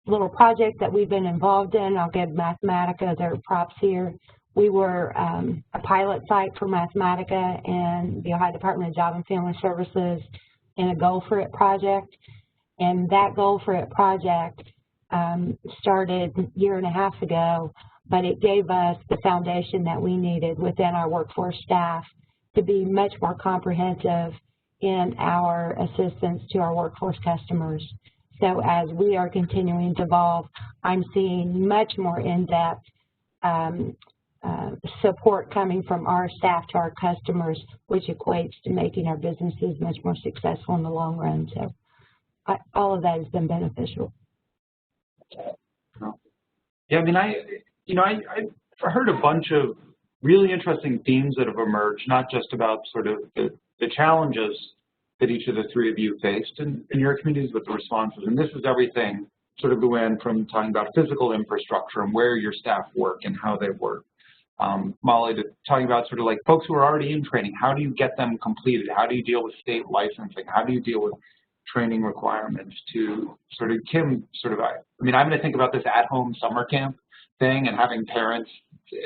little project that we've been involved in, I'll give Mathematica their props here. We were a pilot site for Mathematica and the Ohio Department of Job and Family Services in a Goal for It project. And that Goal for It project started a year and a half ago, but it gave us the foundation that we needed within our workforce staff to be much more comprehensive in our assistance to our workforce customers. So as we are continuing to evolve, I'm seeing much more in-depth support coming from our staff to our customers, which equates to making our businesses much more successful in the long run. So all of that has been beneficial. Yeah, I mean, I've heard a bunch of really interesting themes that have emerged, not just about sort of the challenges that each of the three of you faced in your communities, but the responses. And this is everything, sort of, Luann, from talking about physical infrastructure and where your staff work and how they work. Molly, to talking about sort of like folks who are already in training, how do you get them completed? How do you deal with state licensing? How do you deal with training requirements? To sort of Kim, sort of, I mean, I'm going to think about this at-home summer camp thing and having parents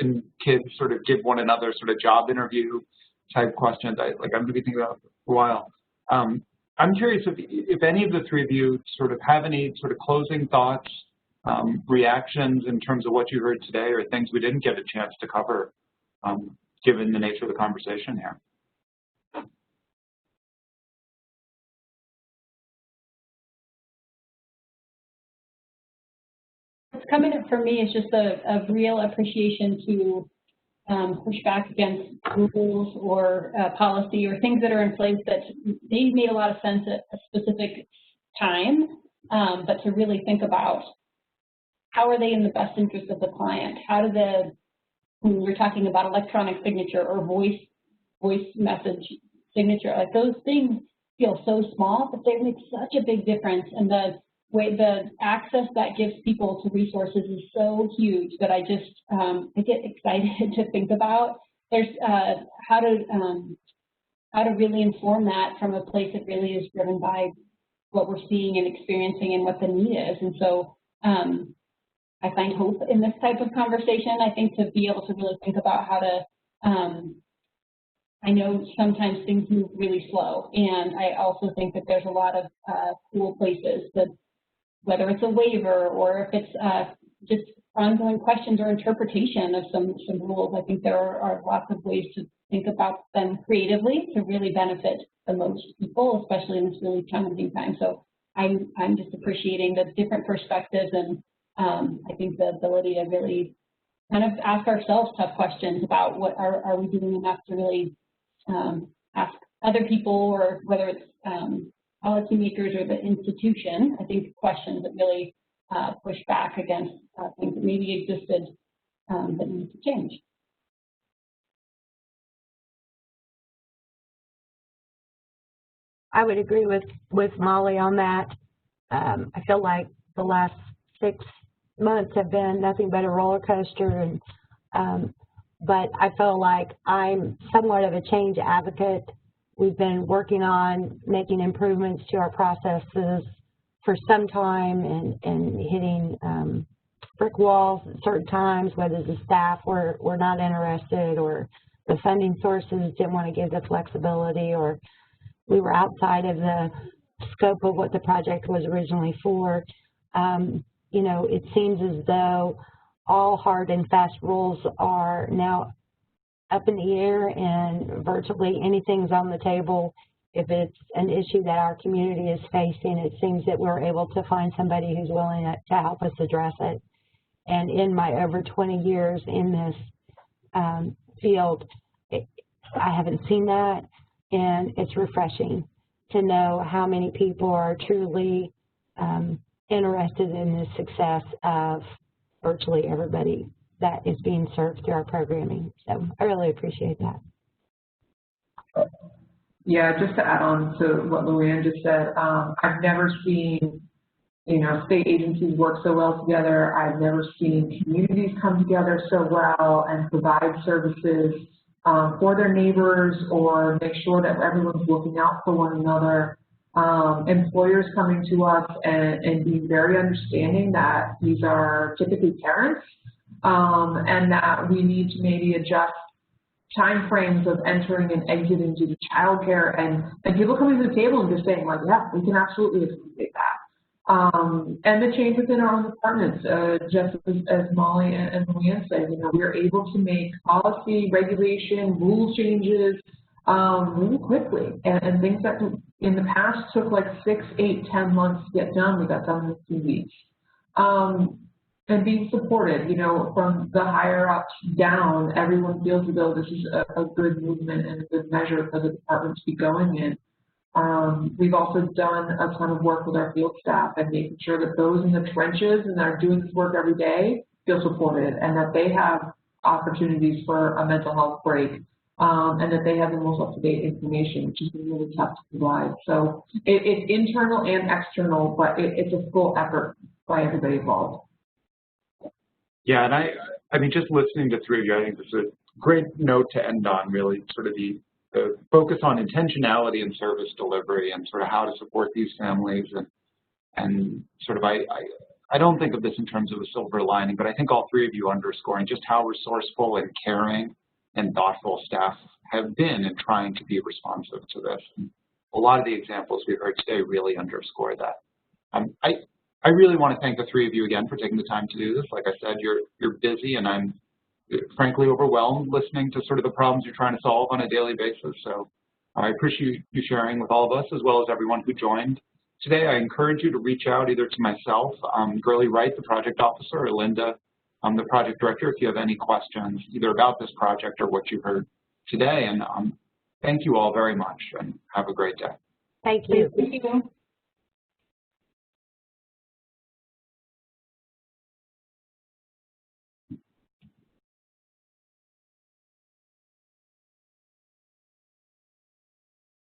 and kids sort of give one another sort of job interview type questions. I'm going to be thinking about it for a while. I'm curious if any of the three of you sort of have any sort of closing thoughts, reactions in terms of what you heard today, or things we didn't get a chance to cover, given the nature of the conversation here. What's coming up for me is just a real appreciation to push back against rules or policy or things that are in place that they made a lot of sense at a specific time, but to really think about how are they in the best interest of the client? How do the when we're talking about electronic signature or voice message signature, like those things feel so small, but they make such a big difference. And the access that gives people to resources is so huge that I just I get excited to think about. There's how to really inform that from a place that really is driven by what we're seeing and experiencing and what the need is. And so I find hope in this type of conversation. I think to be able to really think about how to, I know sometimes things move really slow, and I also think that there's a lot of cool places that, whether it's a waiver or if it's just ongoing questions or interpretation of some rules, I think there are lots of ways to think about them creatively to really benefit the most people, especially in this really challenging time. So I'm just appreciating the different perspectives, and I think the ability to really kind of ask ourselves tough questions about what are we doing enough to really ask other people, or whether it's policymakers or the institution. I think questions that really push back against things that maybe existed that need to change. I would agree with Molly on that. I feel like the last 6 months have been nothing but a roller coaster, and but I feel like I'm somewhat of a change advocate. We've been working on making improvements to our processes for some time, and hitting brick walls at certain times, whether the staff were not interested, or the funding sources didn't want to give the flexibility, or we were outside of the scope of what the project was originally for. You know, it seems as though all hard and fast rules are now up in the air, and virtually anything's on the table. If it's an issue that our community is facing, it seems that we're able to find somebody who's willing to help us address it. And in my over 20 years in this field, I haven't seen that, and it's refreshing to know how many people are truly interested in the success of virtually everybody that is being served through our programming. So I really appreciate that. Yeah, just to add on to what Luann just said, I've never seen, you know, state agencies work so well together. I've never seen communities come together so well and provide services for their neighbors, or make sure that everyone's looking out for one another. Employers coming to us and being very understanding that these are typically parents, and that we need to maybe adjust time frames of entering and exiting due to childcare, and people coming to the table and just saying, like, yeah, we can absolutely accommodate that. And the change within our own departments, just as Molly and Luann said, you know, we're able to make policy, regulation, rule changes really quickly, and things that in the past took like 6, 8, 10 months to get done, we got done in 2 weeks. And being supported, you know, from the higher ups down, everyone feels as though this is a good movement and a good measure for the department to be going in. We've also done a ton of work with our field staff and making sure that those in the trenches and that are doing this work every day feel supported, and that they have opportunities for a mental health break, and that they have the most up-to-date information, which has been really tough to provide. So it's internal and external, but it's a full effort by everybody involved. Yeah, and I mean, just listening to three of you, I think this is a great note to end on, really, sort of the focus on intentionality and service delivery, and sort of how to support these families, and sort of, I don't think of this in terms of a silver lining, but I think all three of you underscoring just how resourceful and caring and thoughtful staff have been in trying to be responsive to this. And a lot of the examples we heard today really underscore that. I really want to thank the three of you again for taking the time to do this. Like I said, you're busy, and I'm frankly overwhelmed listening to sort of the problems you're trying to solve on a daily basis. So I appreciate you sharing with all of us, as well as everyone who joined today. I encourage you to reach out either to myself, Gurley Wright, the project officer, or Linda, the project director, if you have any questions either about this project or what you heard today. And thank you all very much, and have a great day. Thank you. Thank you.